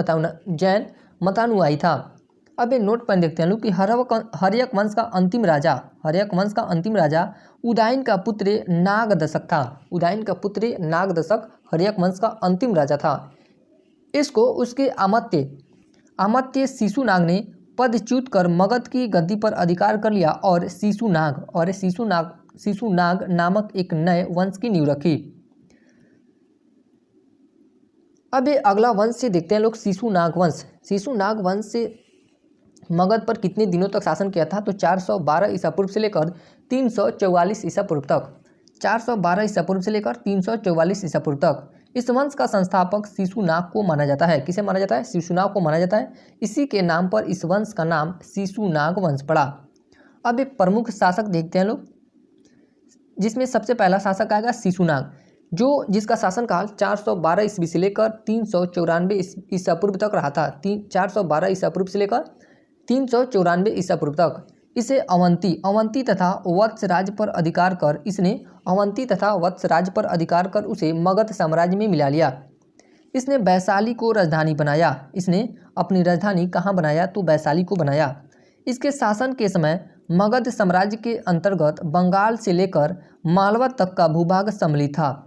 मतानुयायी था। अब ये नोट पर देखते हैं लोग कि हर्यक वंश का अंतिम राजा उदाइन का पुत्र नागदशक था। हर्यक वंश का अंतिम राजा था। इसको उसके अमात्य शिशुनाग ने पदच्युत कर मगध की गद्दी पर अधिकार कर लिया और शिशुनाग नामक एक नए वंश की नींव रखी। अब ये अगला वंश से देखते हैं लोग शिशुनाग वंश से मगध पर कितने दिनों तक शासन किया था, तो 412 ईसा पूर्व से लेकर 344 ईसा पूर्व तक। 412 ईसा पूर्व से लेकर 344 ईसा पूर्व तक। इस वंश का संस्थापक शिशुनाग को माना जाता है। किसे माना जाता है? शिशुनाग को माना जाता है। इसी के नाम पर इस वंश का नाम शिशुनाग वंश पड़ा। अब एक प्रमुख शासक देखते हैं लोग, जिसमें सबसे पहला शासक आएगा शिशुनाग, जिसका शासनकाल 412 ईस्वी से लेकर 394 ईसा पूर्व तक रहा था। 412 ईसा पूर्व से लेकर 394 ईसा पूर्व तक। इसे अवंती तथा वत्स राज्य पर अधिकार कर उसे मगध साम्राज्य में मिला लिया। इसने वैशाली को राजधानी बनाया। इसने अपनी राजधानी कहाँ बनाया, तो वैशाली को बनाया। इसके शासन के समय मगध साम्राज्य के अंतर्गत बंगाल से लेकर मालवा तक का भूभाग सम्मिलित था।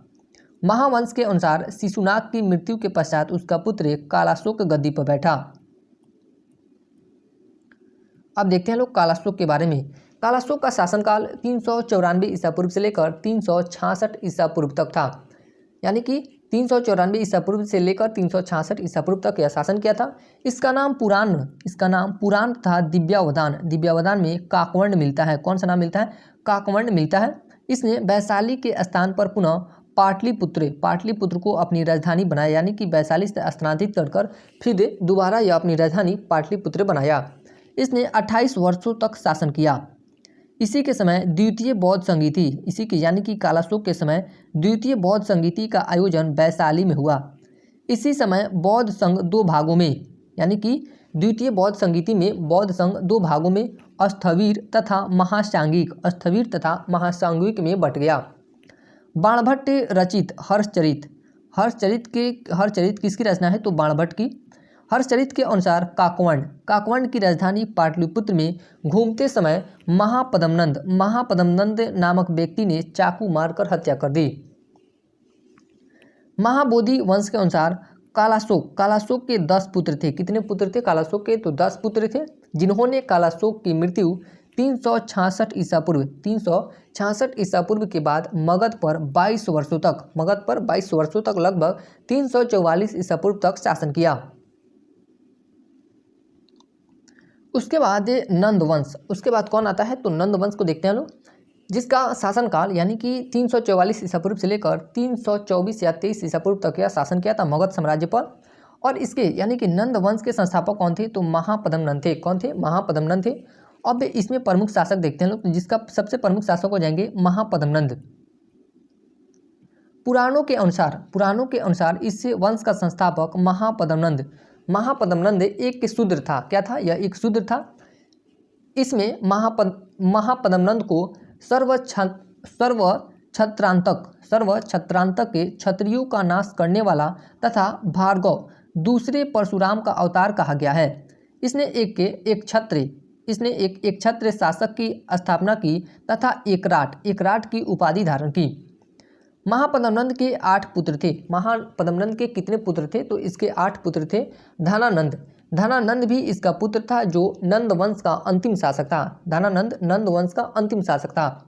महावंश के अनुसार शिशुनाग की मृत्यु के पश्चात उसका पुत्र कालाशोक गद्दी पर बैठा। अब देखते हैं लोग कालाशोक के बारे में। कालाशोक का शासनकाल 394 ईसा पूर्व से लेकर 366 ईसा पूर्व तक था। यानी कि 394 ईसा पूर्व से लेकर 366 ईसा पूर्व तक यह शासन किया था। इसका नाम पुराण तथा दिव्यावधान में काकवंड मिलता है। कौन सा नाम मिलता है? काकवंड मिलता है। इसने वैशाली के स्थान पर पुनः पाटलिपुत्र को अपनी राजधानी बनाया, यानी कि वैशाली से स्थानांतरित कर फिर दोबारा यह अपनी राजधानी पाटलिपुत्र बनाया। इसने 28 वर्षों तक शासन किया। इसी के समय द्वितीय बौद्ध संगीति, यानी कि कालाशोक के समय द्वितीय बौद्ध संगीति का आयोजन वैशाली में हुआ। इसी समय बौद्ध संघ दो भागों में, यानी कि द्वितीय बौद्ध संगीति में बौद्ध संघ दो भागों में स्थविर तथा महासांगिक में बट गया। बाणभट्ट रचित हर्षचरित किसकी रचना है, तो बाणभट्ट की। हर्षचरित के अनुसार काकवंड की राजधानी पाटलिपुत्र में घूमते समय महापद्मनंद नामक व्यक्ति ने चाकू मारकर हत्या कर दी। महाबोधि वंश के अनुसार कालाशोक के 10 पुत्र थे। कितने पुत्र थे कालाशोक के? तो 10 पुत्र थे, जिन्होंने कालाशोक की मृत्यु 366 ईसा पूर्व के बाद मगध पर 22 वर्षों तक लगभग 344 ईसा पूर्व तक शासन किया। उसके बाद नंद वंश, उसके बाद कौन आता है, तो नंद वंश को देखते हैं लोग, जिसका शासनकाल यानी कि 344 ईसा पूर्व से लेकर 324 या 23 ईसा पूर्व तक यह शासन किया था मगध साम्राज्य पर। और इसके यानी कि नंद वंश के संस्थापक कौन थे, तो महापद्मनंद थे। कौन थे? महापद्मनंद थे। अब इसमें प्रमुख शासक देखते हैं लोग, जिसका सबसे प्रमुख शासक हो जाएंगे महापद्मनंद। पुराणों के अनुसार इस वंश का संस्थापक महापद्मनंद एक शूद्र था। क्या था? यह एक शूद्र था। इसमें महापद्मनंद को सर्व छत्रांतक के क्षत्रियों का नाश करने वाला तथा भार्गव दूसरे परशुराम का अवतार कहा गया है। इसने एक क्षत्रिय इसने एक छत्र शासक की स्थापना की तथा एकराट की उपाधि धारण की। महापद्मनंद के 8 पुत्र थे। महापद्मनंद के कितने पुत्र थे? तो इसके 8 पुत्र थे। धनानंद भी इसका पुत्र था, जो नंद वंश का अंतिम शासक था। धनानंद नंद वंश का अंतिम शासक था।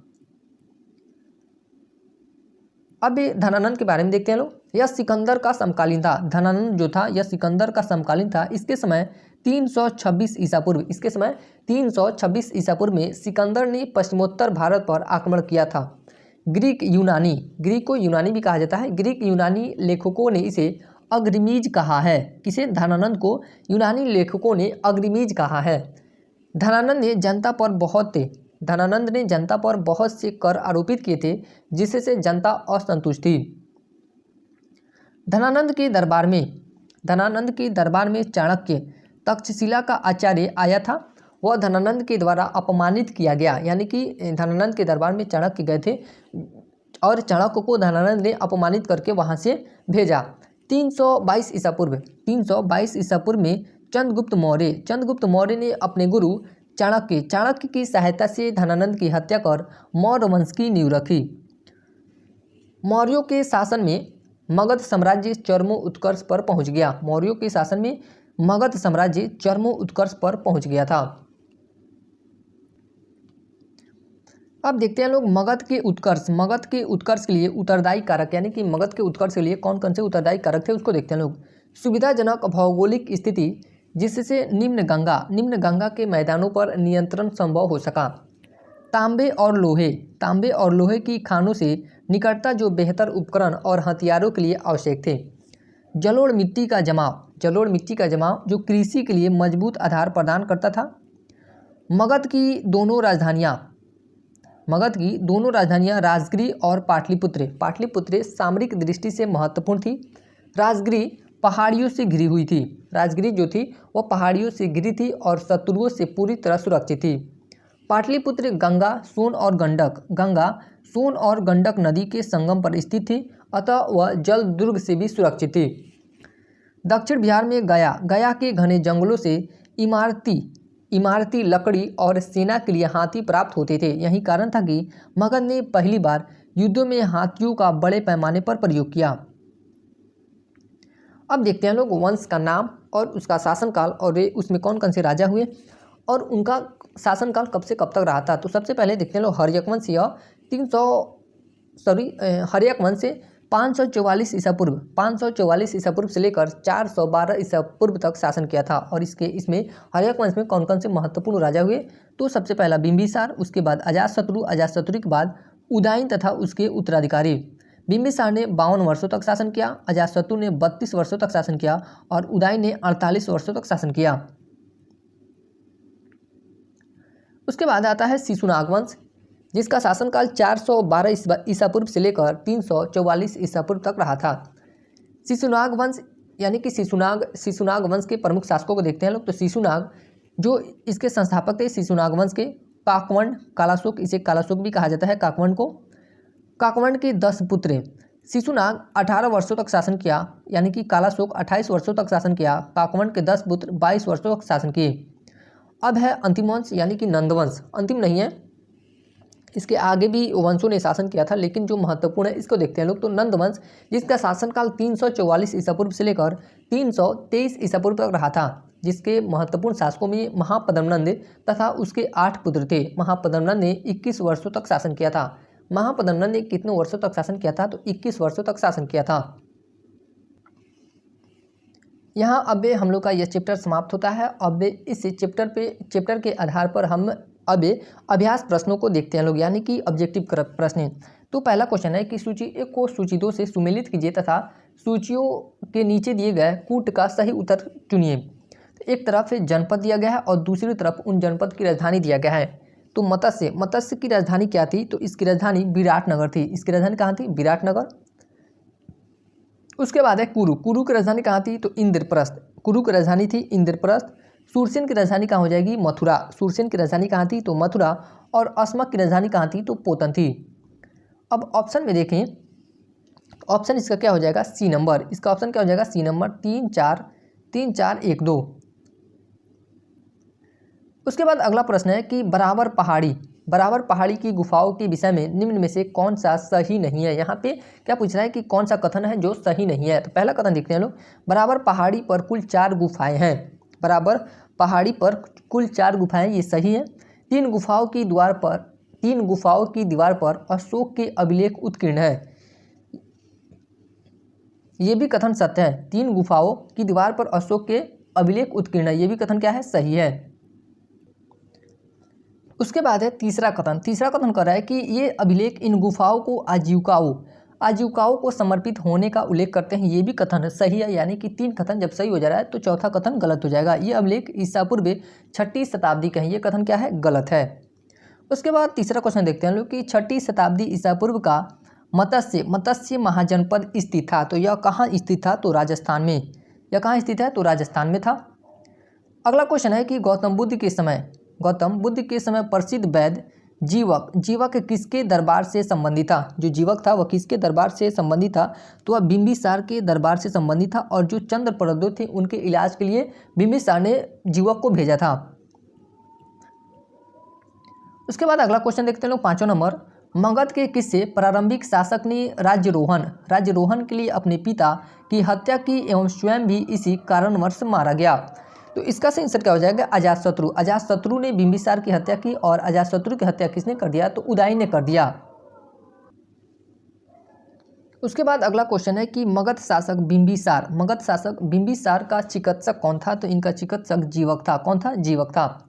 अब धनानंद के बारे में देखते हैं लोग। यह सिकंदर का समकालीन था। धनानंद जो था यह सिकंदर का समकालीन था। इसके समय 326 ईसा पूर्व, इसके समय 326 ईसा पूर्व में सिकंदर ने पश्चिमोत्तर भारत पर आक्रमण किया था। ग्रीक को यूनानी भी कहा जाता है। ग्रीक यूनानी लेखकों ने इसे अग्रिमीज कहा है। किसे? धनानंद को यूनानी लेखकों ने अग्रिमीज कहा है। धनानंद ने जनता पर बहुत से कर आरोपित किए थे, जिससे जनता असंतुष्ट थी। धनानंद के दरबार में चाणक्य तक्षशिला का आचार्य आया था। वह धनानंद के द्वारा अपमानित किया गया। यानी कि धनानंद के दरबार में चाणक्य गए थे और चाणक्य को धनानंद ने अपमानित करके वहां से भेजा। 322 ईसा पूर्व में चंद्रगुप्त मौर्य ने अपने गुरु चाणक्य की सहायता से धनानंद की हत्या कर मौर्य वंश की नींव रखी। मौर्यों के शासन में मगध साम्राज्य चरमोत्कर्ष पर पहुंच गया। मौर्यों के शासन में मगध साम्राज्य चरमोत्कर्ष पर पहुंच गया था। अब देखते हैं लोग मगध के उत्कर्ष के लिए उत्तरदायी कारक, यानी कि मगध के उत्कर्ष के लिए कौन कौन से उत्तरदायी कारक थे उसको देखते हैं लोग। सुविधाजनक भौगोलिक स्थिति, जिससे निम्न गंगा के मैदानों पर नियंत्रण संभव हो सका। तांबे और लोहे की खानों से निकटता, जो बेहतर उपकरण और हथियारों के लिए आवश्यक थे। जलोढ़ मिट्टी का जमाव, जो कृषि के लिए मजबूत आधार प्रदान करता था। मगध की दोनों राजधानियां राजगिरी और पाटलिपुत्र सामरिक दृष्टि से महत्वपूर्ण थी। राजगिरी पहाड़ियों से घिरी हुई थी। राजगिरी जो थी वह पहाड़ियों से घिरी थी और शत्रुओं से पूरी तरह सुरक्षित थी। पाटलिपुत्र गंगा, सोन और गंडक नदी के संगम पर स्थित थी, अतः वह जल दुर्ग से भी सुरक्षित थी। दक्षिण बिहार में गया के घने जंगलों से इमारती लकड़ी और सेना के लिए हाथी प्राप्त होते थे। यही कारण था कि मगध ने पहली बार युद्धों में हाथियों का बड़े पैमाने पर प्रयोग किया। अब देखते हैं लोग वंश का नाम और उसका शासनकाल और उसमें कौन कौन से राजा हुए और उनका शासनकाल कब से कब तक रहा था। तो सबसे पहले देखते हैं लोग हर्यक वंश। यह हर्यक वंश से 544 ईसा पूर्व से लेकर 412 ईसा पूर्व तक शासन किया था। और इसमें हर्यक वंश में कौन कौन से महत्वपूर्ण राजा हुए, तो सबसे पहला बिंबिसार, उसके बाद अजातशत्रु के बाद उदयन तथा उसके उत्तराधिकारी। बिंबिसार ने 52 वर्षों तक शासन किया, अजातशत्रु ने 32 वर्षों तक शासन किया और उदयन ने 48 वर्षों तक शासन किया। उसके बाद आता है शिशुनाग वंश, जिसका शासनकाल 412 ईसा पूर्व से लेकर 344 ईसा पूर्व तक रहा था। शिशुनाग वंश यानी कि शिशुनाग वंश के प्रमुख शासकों को देखते हैं लोग। तो शिशुनाग जो इसके संस्थापक थे, शिशुनाग वंश के काकवंड, कालाशोक, इसे कालाशोक भी कहा जाता है काकवंड के 10 पुत्र। शिशुनाग 18 वर्षों तक शासन किया, यानी कि कालाशोक 28 वर्षों तक शासन किया। काकवंड के 10 पुत्र 22 वर्षों तक शासन किए। अब है अंतिम वंश यानी कि नंदवंश। अंतिम नहीं है, इसके आगे भी वंशों ने शासन किया था, लेकिन जो महत्वपूर्ण है इसको देखते हैं लोग। तो नंदवंश, जिसका शासनकाल 344 ईसा पूर्व से लेकर 323 ईसा पूर्व तक रहा था, जिसके महत्वपूर्ण शासकों में महापद्मनंद तथा उसके 8 पुत्र थे। महापद्मनंद ने 21 वर्षों तक शासन किया था। महापद्मनंद ने कितने वर्षों तक शासन किया था, तो 21 वर्षों तक शासन किया था। यहाँ अब हम लोग का यह चैप्टर समाप्त होता है। अब इस चैप्टर के आधार पर हम अब अभ्यास प्रश्नों को देखते हैं लोग, यानी कि ऑब्जेक्टिव प्रश्न। तो पहला क्वेश्चन है कि सूची 1 को सूची 2 से सुमेलित कीजिए तथा सूचियों के नीचे दिए गए कूट का सही उत्तर चुनिए। तो एक तरफ जनपद दिया गया है और दूसरी तरफ उन जनपद की राजधानी दिया गया है। तो मत्स्य की राजधानी क्या थी, तो इसकी राजधानी विराटनगर थी। इसकी राजधानी कहाँ थी, विराटनगर। उसके बाद है कुरु की राजधानी कहाँ थी, तो इंद्रप्रस्थ। कुरु की राजधानी थी इंद्रप्रस्थ। सूरसेन की राजधानी कहाँ हो जाएगी, मथुरा। सूरसेन की राजधानी कहाँ थी, तो मथुरा। और अस्मक की राजधानी कहाँ थी, तो पोतन थी। अब ऑप्शन में देखें, ऑप्शन इसका क्या हो जाएगा, सी नंबर। इसका ऑप्शन क्या हो जाएगा, सी नंबर 3 4 1 2। उसके बाद अगला प्रश्न है कि बराबर पहाड़ी की गुफाओं के विषय में निम्न में से कौन सा सही नहीं है। यहाँ पे क्या पूछ रहा है कि कौन सा कथन है जो सही नहीं है। तो पहला कथन देखते हैं लोग, बराबर पहाड़ी पर कुल 4 गुफाएं हैं। बराबर पहाड़ी पर कुल 4 गुफाएं, ये सही है। 3 गुफाओं की दीवार पर अशोक के अभिलेख उत्कीर्ण है, ये भी कथन सत्य है। 3 गुफाओं की दीवार पर अशोक के अभिलेख उत्कीर्ण है, ये भी कथन क्या है, सही है। उसके बाद है तीसरा कथन कर रहा है कि ये अभिलेख इन गुफाओं को आजीविकाओं को समर्पित होने का उल्लेख करते हैं, ये भी कथन सही है। यानी कि 3 कथन जब सही हो जा रहा है तो चौथा कथन गलत हो जाएगा। ये अभिलेख ईसा पूर्व 6ठी शताब्दी के हैं, ये कथन क्या है, गलत है। उसके बाद तीसरा क्वेश्चन देखते हैं लोग कि 6ठी शताब्दी ईसा पूर्व का मत्स्य महाजनपद स्थित था, तो यह कहाँ स्थित था, तो राजस्थान में। यह कहाँ स्थित है, तो राजस्थान में था। अगला क्वेश्चन है कि गौतम बुद्ध के समय प्रसिद्ध वैद्य जीवक किसके दरबार से संबंधित था। जो जीवक था वह किसके दरबार से संबंधित था, तो वह बिंबिसार के दरबार से संबंधित था। और जो चंद्रप्रद्योत थे उनके इलाज के लिए बिंबिसार ने जीवक को भेजा था। उसके बाद अगला क्वेश्चन देखते हैं लोग 5वां नंबर, मगध के किससे प्रारंभिक शासक ने राज्यरोहण के लिए अपने पिता की हत्या की एवं स्वयं भी इसी कारणवश मारा गया। तो इसका सही आंसर क्या हो जाएगा, अजातशत्रु ने बिंबिसार की हत्या की। और अजातशत्रु की हत्या किसने कर दिया, तो उदयन ने कर दिया। उसके बाद अगला क्वेश्चन है कि मगध शासक बिंबिसार का चिकित्सक कौन था, तो इनका चिकित्सक जीवक था। कौन था, जीवक था।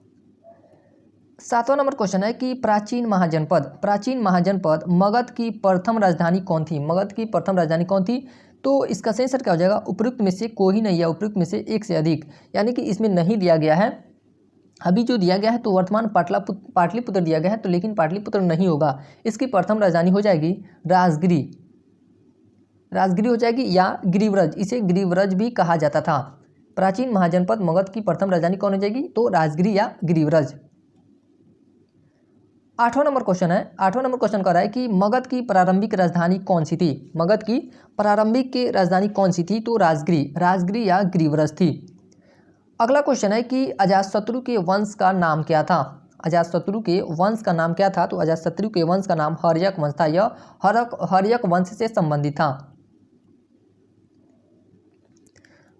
7वां नंबर क्वेश्चन है कि प्राचीन महाजनपद मगध की प्रथम राजधानी कौन थी। तो इसका सही आंसर क्या हो जाएगा, उपयुक्त में से कोई नहीं है, उपयुक्त में से एक से अधिक, यानी कि इसमें नहीं दिया गया है। अभी जो दिया गया है तो वर्तमान पाटलिपुत्र दिया गया है, तो लेकिन पाटलिपुत्र नहीं होगा। इसकी प्रथम राजधानी हो जाएगी राजगिरी हो जाएगी, या गिरिव्रज, इसे गिरिव्रज भी कहा जाता था। प्राचीन महाजनपद मगध की प्रथम राजधानी कौन हो जाएगी, तो राजगिरी या गिरिव्रज। 8वां नंबर क्वेश्चन कर रहा है कि मगध की प्रारंभिक राजधानी कौन सी थी। तो राजगिरी या गिरिव्रज थी। अगला क्वेश्चन है कि अजातशत्रु के वंश का नाम क्या था। तो अजातशत्रु के वंश का नाम हर्यक वंश था। यह हर्यक वंश से संबंधित था।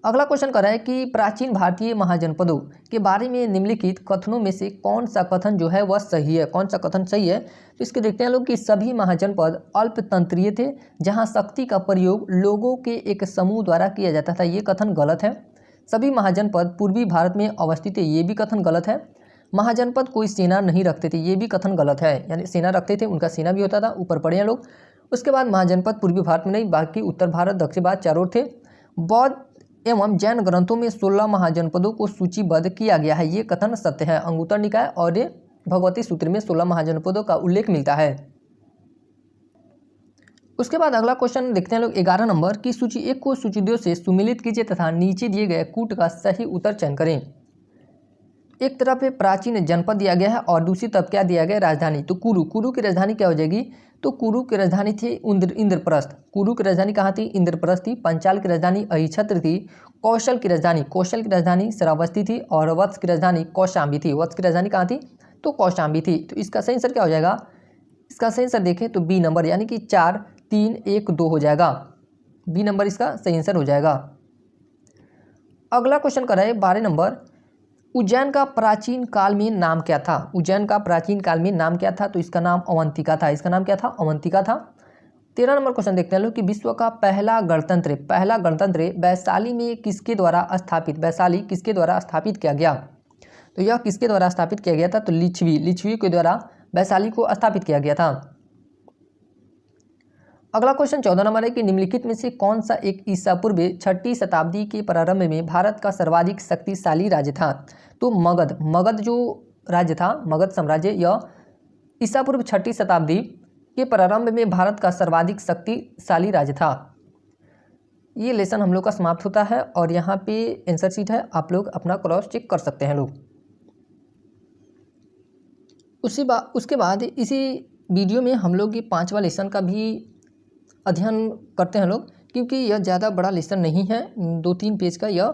अगला क्वेश्चन कर रहा है कि प्राचीन भारतीय महाजनपदों के बारे में निम्नलिखित कथनों में से कौन सा कथन जो है वह सही है। कौन सा कथन सही है, तो इसके देखते हैं लोग कि सभी महाजनपद अल्पतंत्रीय थे, जहां शक्ति का प्रयोग लोगों के एक समूह द्वारा किया जाता था, ये कथन गलत है। सभी महाजनपद पूर्वी भारत में अवस्थित है, ये भी कथन गलत है। महाजनपद कोई सेना नहीं रखते थे, ये भी कथन गलत है। यानी सेना रखते थे, उनका सेना भी होता था, ऊपर पड़े हैं लोग। उसके बाद महाजनपद पूर्वी भारत में नहीं, बाकी उत्तर भारत, दक्षिण भारत चारों थे। बौद्ध एवं जैन ग्रंथों में 16 महाजनपदों को सूचीबद्ध किया गया है, ये कथन सत्य है। अंगुत्तर निकाय और भगवती सूत्र में 16 महाजनपदों का उल्लेख मिलता है। उसके बाद अगला क्वेश्चन देखते हैं लोग 11 नंबर की सूची 1 को सूची 2 से सुमिलित कीजिए तथा नीचे दिए गए कूट का सही उत्तर चयन करें। एक तरफ प्राचीन जनपद दिया गया है और दूसरी तरफ क्या दिया गया, राजधानी। तो कुरु की राजधानी क्या हो जाएगी, तो कुरु की राजधानी थी इंद्रप्रस्थ। कुरु की राजधानी कहाँ थी, इंद्रप्रस्थ थी। पंचाल की राजधानी अहिछत्र थी। कौशल की राजधानी श्रावस्ती थी। और वत्स की राजधानी कौशाम्बी थी। वत्स की राजधानी कहाँ थी, तो कौशाम्बी थी। तो इसका सही आंसर क्या हो जाएगा, इसका सही आंसर देखें तो बी नंबर, यानी कि 4, 3, 1, 2 हो जाएगा। बी नंबर इसका सही आंसर हो जाएगा। अगला क्वेश्चन कर रहा है 12 नंबर, उज्जैन का प्राचीन काल में नाम क्या था। तो इसका नाम अवंतिका था। अवंतिका था। 13 नंबर क्वेश्चन देखते हैं लोग कि विश्व का पहला गणतंत्र वैशाली में किसके द्वारा स्थापित किया गया। तो यह किसके द्वारा स्थापित किया गया था, तो लिच्छवी के द्वारा वैशाली को स्थापित किया गया था। अगला क्वेश्चन 14 नंबर है कि निम्नलिखित में से कौन सा एक ईसा पूर्व 6ठी शताब्दी के प्रारंभ में भारत का सर्वाधिक शक्तिशाली राज्य था। तो मगध जो राज्य था, मगध साम्राज्य, यह ईसा पूर्व 6ठी शताब्दी के प्रारंभ में भारत का सर्वाधिक शक्तिशाली राज्य था। ये लेसन हम लोग का समाप्त होता है और यहाँ पे आंसर शीट है, आप लोग अपना क्रॉस चेक कर सकते हैं लोग। उसके बाद इसी वीडियो में हम लोग ये 5वां लेसन का भी अध्ययन करते हैं लोग, क्योंकि यह ज़्यादा बड़ा लेसन नहीं है, 2-3 पेज का यह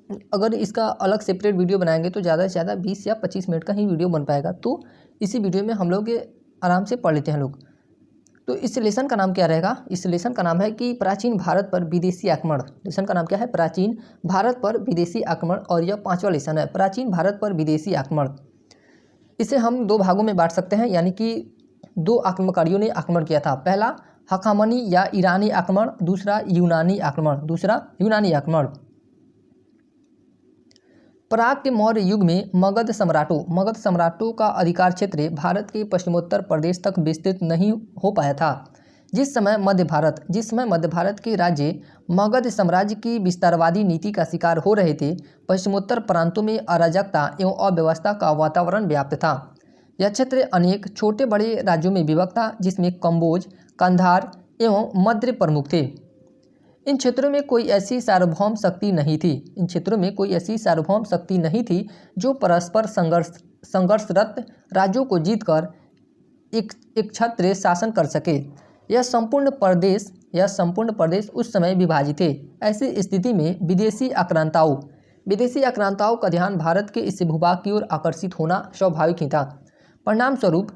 अगर इसका अलग सेपरेट वीडियो बनाएंगे तो ज़्यादा से ज़्यादा 20 या 25 मिनट का ही वीडियो बन पाएगा। तो इसी वीडियो में हम लोग ये आराम से पढ़ लेते हैं लोग। तो इस लेसन का नाम क्या रहेगा? इस लेसन का नाम है कि प्राचीन भारत पर विदेशी आक्रमण। लेसन का नाम क्या है? प्राचीन भारत पर विदेशी आक्रमण। और यह 5वां लेसन है, प्राचीन भारत पर विदेशी आक्रमण। इसे हम 2 भागों में बांट सकते हैं, यानी कि 2 आक्रमणकारियों ने आक्रमण किया था। पहला हखामनी या ईरानी आक्रमण, दूसरा यूनानी आक्रमण। प्राग के मौर्य युग में मगध सम्राटों का अधिकार क्षेत्र भारत के पश्चिमोत्तर प्रदेश तक विस्तृत नहीं हो पाया था। जिस समय मध्य भारत के राज्य मगध साम्राज्य की विस्तारवादी नीति का शिकार हो रहे थे, पश्चिमोत्तर प्रांतों में अराजकता एवं अव्यवस्था का वातावरण व्याप्त था। यह क्षेत्र अनेक छोटे बड़े राज्यों में विभक्त था, जिसमें कंबोज, कंधार एवं मद्र प्रमुख थे। इन क्षेत्रों में कोई ऐसी सार्वभौम शक्ति नहीं थी जो परस्पर संघर्षरत राज्यों को जीतकर एक छत्र शासन कर सके। यह संपूर्ण प्रदेश उस समय विभाजित थे। ऐसी स्थिति में विदेशी आक्रांताओं का ध्यान भारत के इस भूभाग की ओर आकर्षित होना स्वाभाविक ही था। परिणामस्वरूप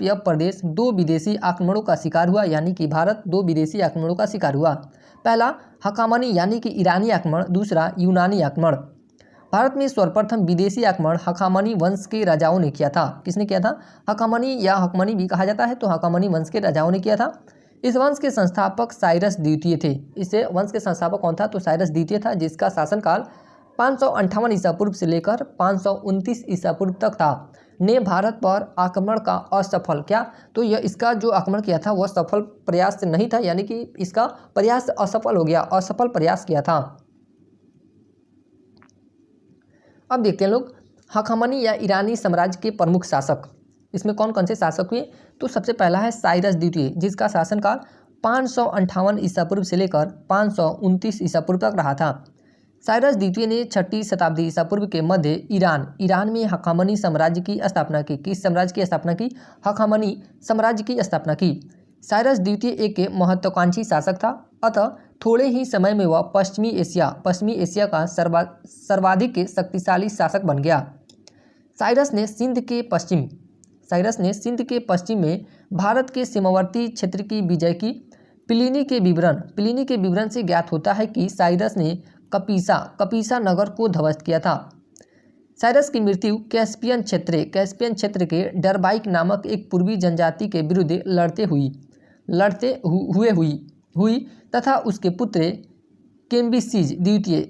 यह प्रदेश 2 विदेशी आक्रमणों का शिकार हुआ, यानी कि भारत 2 विदेशी आक्रमणों का शिकार हुआ। पहला हखामनी यानी कि ईरानी आक्रमण, दूसरा यूनानी आक्रमण। भारत में सर्वप्रथम विदेशी आक्रमण हखामनी वंश के राजाओं ने किया था। किसने किया था? हखामनी या हकमनी भी कहा जाता है, तो हखामनी वंश के राजाओं ने किया था। इस वंश के संस्थापक साइरस द्वितीय थे। इस वंश के संस्थापक कौन था? तो साइरस द्वितीय था, जिसका शासनकाल 558 ईसा पूर्व से लेकर 529 ईसा पूर्व तक था। ने भारत पर आक्रमण का असफल इसका जो आक्रमण किया था वह सफल प्रयास नहीं था, यानी कि इसका प्रयास असफल हो गया, असफल प्रयास किया था। अब देखते हैं लोग हखामनी या ईरानी साम्राज्य के प्रमुख शासक। इसमें कौन कौन से शासक हुए? तो सबसे पहला है साइरस द्वितीय, जिसका शासनकाल 558 ईसा पूर्व से लेकर 529 ईसा पूर्व तक रहा था। साइरस द्वितीय ने 6वीं शताब्दी ईसा पूर्व के मध्य ईरान में हखामनी साम्राज्य की स्थापना की। किस साम्राज्य की स्थापना की? हखामनी साम्राज्य की स्थापना की। साइरस द्वितीय एक महत्वाकांक्षी शासक था, अतः थोड़े ही समय में वह पश्चिमी एशिया का सर्वाधिक शक्तिशाली शासक बन गया। साइरस ने सिंध के पश्चिम में भारत के सीमावर्ती क्षेत्र की विजय की। प्लिनी के विवरण से ज्ञात होता है कि साइरस ने कपीसा नगर को ध्वस्त किया था। साइरस की मृत्यु कैस्पियन क्षेत्र के डरबाइक नामक एक पूर्वी जनजाति के विरुद्ध लड़ते हुए हुई तथा उसके पुत्र कैम्बिसीज द्वितीय।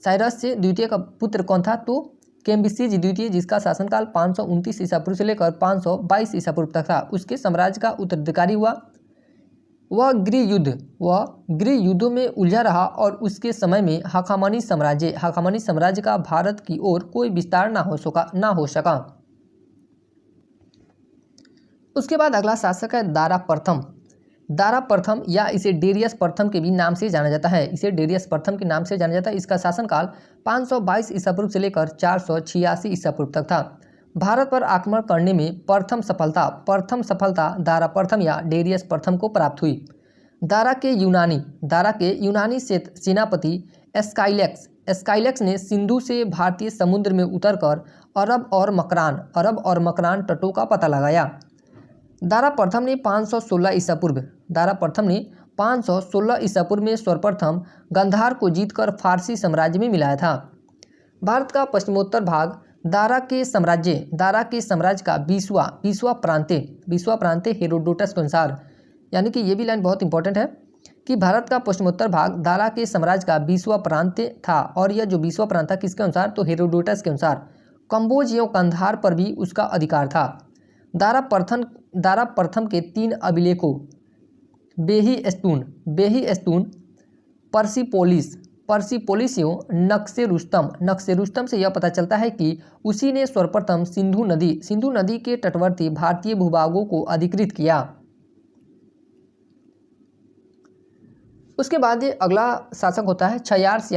साइरस से द्वितीय का पुत्र कौन था? तो कैम्बिसीज द्वितीय, जिसका शासनकाल 529 ईसा पूर्व से लेकर 522 ईसा पूर्व तक था। उसके साम्राज्य का उत्तराधिकारी हुआ। वह गृह युद्धों में उलझा रहा और उसके समय में हखामनी साम्राज्य का भारत की ओर कोई विस्तार ना हो सका। उसके बाद अगला शासक है दारा प्रथम या इसे डेरियस प्रथम के भी नाम से जाना जाता है। इसका शासनकाल 522 ईसा पूर्व से लेकर 486 ईसा पूर्व तक था। भारत पर आक्रमण करने में प्रथम सफलता दारा प्रथम या डेरियस प्रथम को प्राप्त हुई। दारा के यूनानी सेनापति एस्काइलक्स ने सिंधु से भारतीय समुद्र में उतरकर अरब और मकरान तटों का पता लगाया। दारा प्रथम ने 516 ईसा पूर्व में सर्वप्रथम गंधार को जीतकर फारसी साम्राज्य में मिलाया था। भारत का पश्चिमोत्तर भाग दारा के साम्राज्य का 20वां प्रांत हेरोडोटस के अनुसार, यानी कि ये भी लाइन बहुत इंपॉर्टेंट है कि भारत का पश्चिमोत्तर भाग दारा के साम्राज्य का 20वां प्रांत था। और यह जो 20वां प्रांत था किसके अनुसार? तो हेरोडोटस के अनुसार। कंबोज एवं कंधार पर भी उसका अधिकार था। दारा प्रथम के 3 अभिलेखों बेही एस्तून, पर्सिपोलिस एवं नक्शे रुस्तम से यह पता चलता है कि उसी ने सर्वप्रथम सिंधु नदी के तटवर्ती भारतीय भूभागों को अधिकृत किया। उसके बाद ये अगला शासक होता है क्षयार्क्स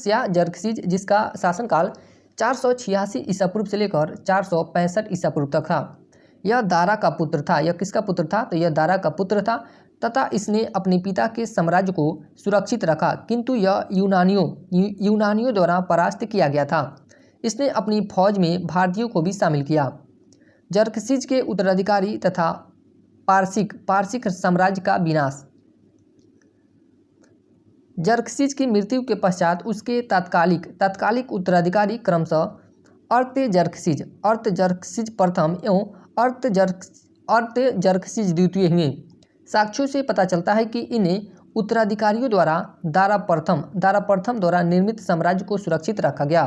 या जर्कसीज, जिसका शासनकाल 486 ईसा पूर्व से लेकर 465 ईसा पूर्व तक था। यह दारा का पुत्र था। यह किसका पुत्र था? तो यह दारा का पुत्र था तथा इसने अपने पिता के साम्राज्य को सुरक्षित रखा, किंतु यह यूनानियों द्वारा परास्त किया गया था। इसने अपनी फौज में भारतीयों को भी शामिल किया। जरकसिज के उत्तराधिकारी तथा पारसिक साम्राज्य का विनाश। जरकसिज की मृत्यु के पश्चात उसके तात्कालिक उत्तराधिकारी क्रमशः अर्तजर्कसिज प्रथम एवं अर्तजर्कसिज द्वितीय हुए। साक्ष्यों से पता चलता है कि इन्हें उत्तराधिकारियों द्वारा दारा प्रथम द्वारा निर्मित साम्राज्य को सुरक्षित रखा गया।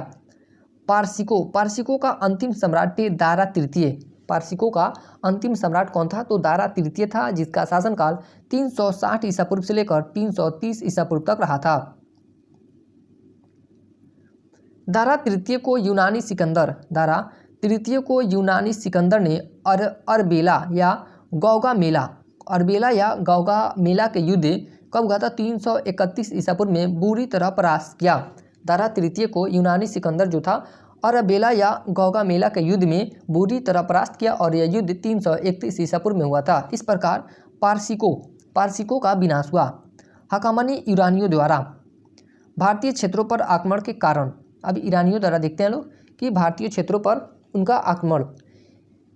पारसिकों का अंतिम सम्राट थे दारा तृतीय। पारसिकों का अंतिम सम्राट कौन था? तो दारा तृतीय था, जिसका शासनकाल 360 ईसा पूर्व से लेकर 330 ईसा पूर्व तक रहा था। दारा तृतीय को यूनानी सिकंदर ने अरबेला या गौगामेला के युद्ध कब हुआ था? 331 ईसा पूर्व में बुरी तरह परास्त किया। दारा तृतीय को यूनानी सिकंदर जो था अरबेला या गौगामेला के युद्ध में बुरी तरह परास्त किया और यह युद्ध 331 ईसा पूर्व में हुआ था। इस प्रकार पारसिकों का विनाश हुआ। हकामनी ईरानियों द्वारा भारतीय क्षेत्रों पर आक्रमण के कारण। अब ईरानियों द्वारा देखते हैं लोग कि भारतीय क्षेत्रों पर उनका आक्रमण।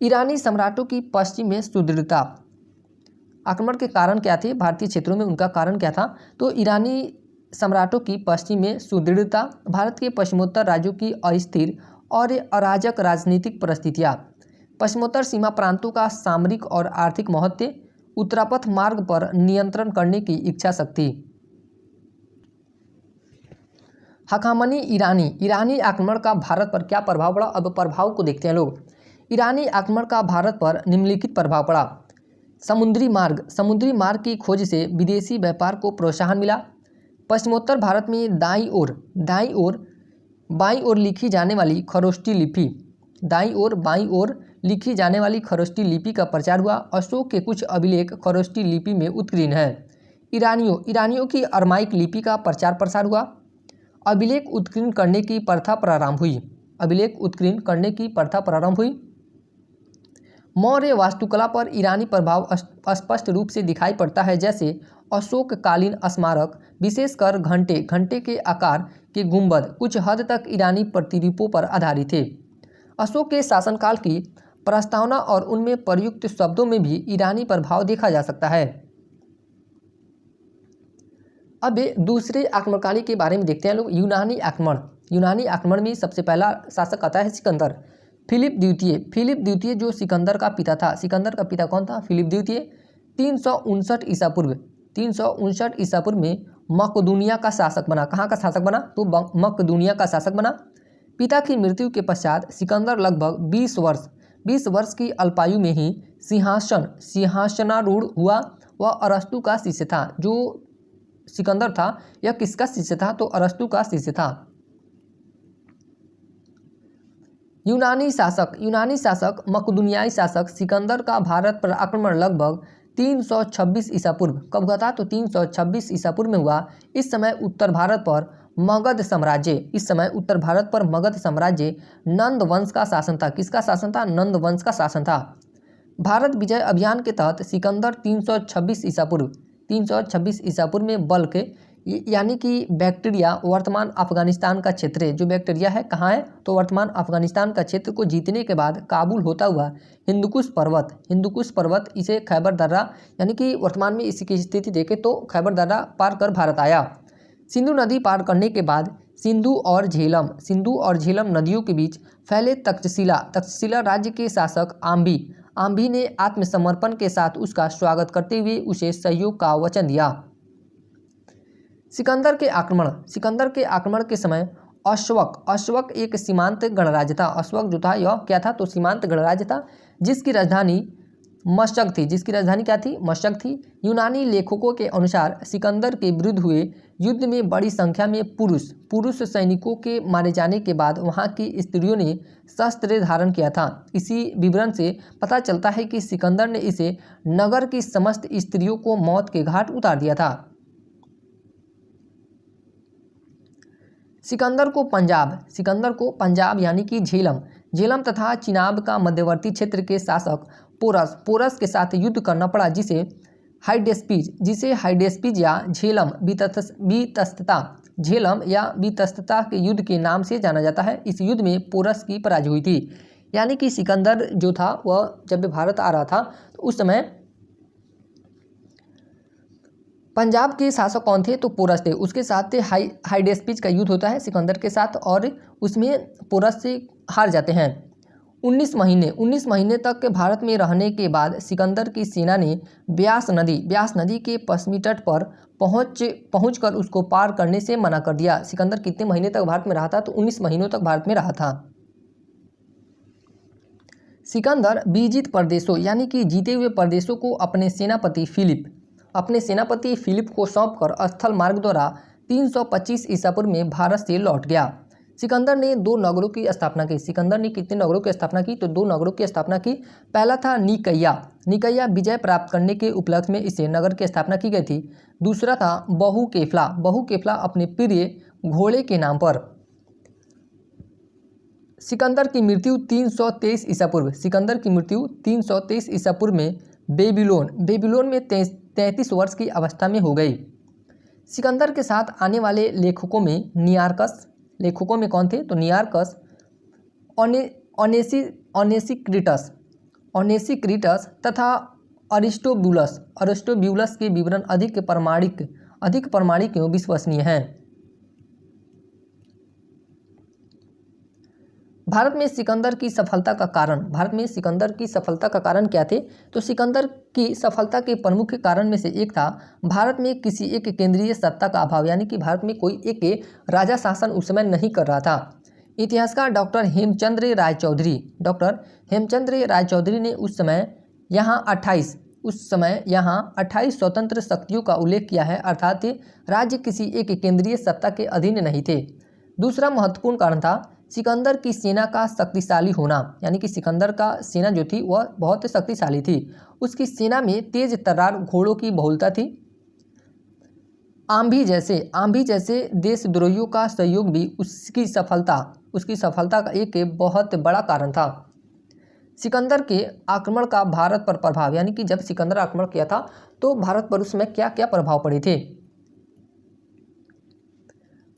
ईरानी सम्राटों की पश्चिम में सुदृढ़ता। आक्रमण के कारण क्या थे? भारतीय क्षेत्रों में उनका कारण क्या था? तो ईरानी सम्राटों की पश्चिम में सुदृढ़ता, भारत के पश्चिमोत्तर राज्यों की अस्थिर और अराजक राजनीतिक परिस्थितियाँ, पश्चिमोत्तर सीमा प्रांतों का सामरिक और आर्थिक महत्व, उत्तरापथ मार्ग पर नियंत्रण करने की इच्छा शक्ति। हकामनी ईरानी आक्रमण का भारत पर क्या प्रभाव पड़ा? अब प्रभाव को देखते हैं लोग। ईरानी आक्रमण का भारत पर निम्नलिखित प्रभाव पड़ा। समुद्री मार्ग की खोज से विदेशी व्यापार को प्रोत्साहन मिला। पश्चिमोत्तर भारत में बाईं ओर लिखी जाने वाली खरोष्टी लिपि का प्रचार हुआ। अशोक के कुछ अभिलेख खरोष्टी लिपि में उत्कीर्ण है। ईरानियों की अरमाइक लिपि का प्रचार प्रसार हुआ। अभिलेख उत्कीर्ण करने की प्रथा प्रारंभ हुई। मौर्य वास्तुकला पर ईरानी प्रभाव स्पष्ट रूप से दिखाई पड़ता है, जैसे अशोककालीन स्मारक, विशेषकर घंटे के आकार के गुंबद कुछ हद तक ईरानी प्रतिरूपों पर आधारित थे। अशोक के शासनकाल की प्रस्तावना और उनमें प्रयुक्त शब्दों में भी ईरानी प्रभाव देखा जा सकता है। अब दूसरे आक्रमणकाली के बारे में देखते हैं लोग। यूनानी आक्रमण में सबसे पहला शासक आता है सिकंदर। फिलिप द्वितीय जो सिकंदर का पिता था। सिकंदर का पिता कौन था? फिलिप द्वितीय। 359 ईसा पूर्व में मकदूनिया का शासक बना। कहाँ का शासक बना? तो मकदूनिया का शासक बना। पिता की मृत्यु के पश्चात सिकंदर लगभग 20 वर्ष की अल्पायु में ही सिंहासनारूढ़ हुआ। वह अरस्तु का शिष्य था। जो सिकंदर था यह किसका शिष्य था? तो अरस्तु का शिष्य था। यूनानी शासक मकदूनियाई शासक सिकंदर का भारत पर आक्रमण लगभग 326 ईसा पूर्व कब हुआ था? तो 326 ईसा पूर्व में हुआ। इस समय उत्तर भारत पर मगध साम्राज्य नंद वंश का शासन था। किसका शासन था? नंद वंश का शासन था। भारत विजय अभियान के तहत सिकंदर 326 ईसा पूर्व में बल्क यानी कि बैक्टीरिया वर्तमान अफगानिस्तान का क्षेत्र है। जो बैक्टीरिया है कहाँ है? तो वर्तमान अफगानिस्तान का क्षेत्र को जीतने के बाद काबुल होता हुआ हिंदुकुश पर्वत इसे खैबर दर्रा यानी कि वर्तमान में इसकी स्थिति देखें तो खैबर दर्रा पार कर भारत आया। सिंधु नदी पार करने के बाद सिंधु और झेलम नदियों के बीच फैले तक्षशिला राज्य के शासक आम्भी ने आत्मसमर्पण के साथ उसका स्वागत करते हुए उसे सहयोग का वचन दिया। सिकंदर के आक्रमण के समय अश्वक एक सीमांत गणराज्य था। अश्वक जो था यह क्या था? तो सीमांत गणराज्य था, जिसकी राजधानी मशक थी। जिसकी राजधानी क्या थी? मशक थी। यूनानी लेखकों के अनुसार सिकंदर के विरुद्ध हुए युद्ध में बड़ी संख्या में पुरुष सैनिकों के मारे जाने के बाद वहां की स्त्रियों ने शस्त्र धारण किया था। इसी विवरण से पता चलता है कि सिकंदर ने इसे नगर की समस्त स्त्रियों को मौत के घाट उतार दिया था। सिकंदर को पंजाब यानी कि झेलम तथा चिनाब का मध्यवर्ती क्षेत्र के शासक पोरस के साथ युद्ध करना पड़ा, जिसे हाइडेस्पीज या बीतस्तता के युद्ध के नाम से जाना जाता है। इस युद्ध में पोरस की पराजय हुई थी। यानी कि सिकंदर जो था वह जब भारत आ रहा था तो उस समय पंजाब के शासक कौन थे, तो पोरस थे। उसके साथ हाइडेस्पीज का युद्ध होता है सिकंदर के साथ और उसमें पोरस से हार जाते हैं। 19 महीने तक भारत में रहने के बाद सिकंदर की सेना ने ब्यास नदी के पश्चिमी तट पर पहुंचकर उसको पार करने से मना कर दिया। सिकंदर कितने महीने तक भारत में रहा था, तो 19 महीनों तक भारत में रहा था। सिकंदर विजित प्रदेशों यानी कि जीते हुए प्रदेशों को अपने सेनापति फिलिप को सौंपकर स्थल मार्ग द्वारा 325 ईसा पूर्व में भारत से लौट गया। सिकंदर ने 2 नगरों की स्थापना की। सिकंदर ने कितने नगरों की स्थापना की, तो 2 नगरों की स्थापना की। पहला था निकैया विजय प्राप्त करने के उपलक्ष्य में इसे नगर की स्थापना की गई थी। दूसरा था बहुकेफला अपने प्रिय घोड़े के नाम पर। सिकंदर की मृत्यु 323 ईसा पूर्व में बेबीलोन में 33 वर्ष की अवस्था में हो गई। सिकंदर के साथ आने वाले लेखकों में कौन थे, तो नियार्कस, ओनेसिक्रिटस तथा अरिस्टोब्यूलस के विवरण अधिक प्रमाणिक एवं विश्वसनीय हैं। भारत में सिकंदर की सफलता का कारण क्या थे, तो सिकंदर की सफलता के प्रमुख कारण में से एक था भारत में किसी एक केंद्रीय सत्ता का अभाव, यानी कि भारत में कोई एक राजा शासन उस समय नहीं कर रहा था। इतिहासकार डॉक्टर हेमचंद्र राय चौधरी ने उस समय यहाँ 28 स्वतंत्र शक्तियों का उल्लेख किया है, अर्थात राज्य किसी एक केंद्रीय सत्ता के अधीन नहीं थे। दूसरा महत्वपूर्ण कारण था सिकंदर की सेना का शक्तिशाली होना, यानी कि सिकंदर का सेना जो थी वह बहुत शक्तिशाली थी। उसकी सेना में तेज तर्रार घोड़ों की बहुलता थी। आंधी जैसे देशद्रोहियों का सहयोग भी उसकी सफलता का एक बहुत बड़ा कारण था। सिकंदर के आक्रमण का भारत पर प्रभाव, यानी कि जब सिकंदर आक्रमण किया था तो भारत पर उसमें क्या क्या प्रभाव पड़े थे।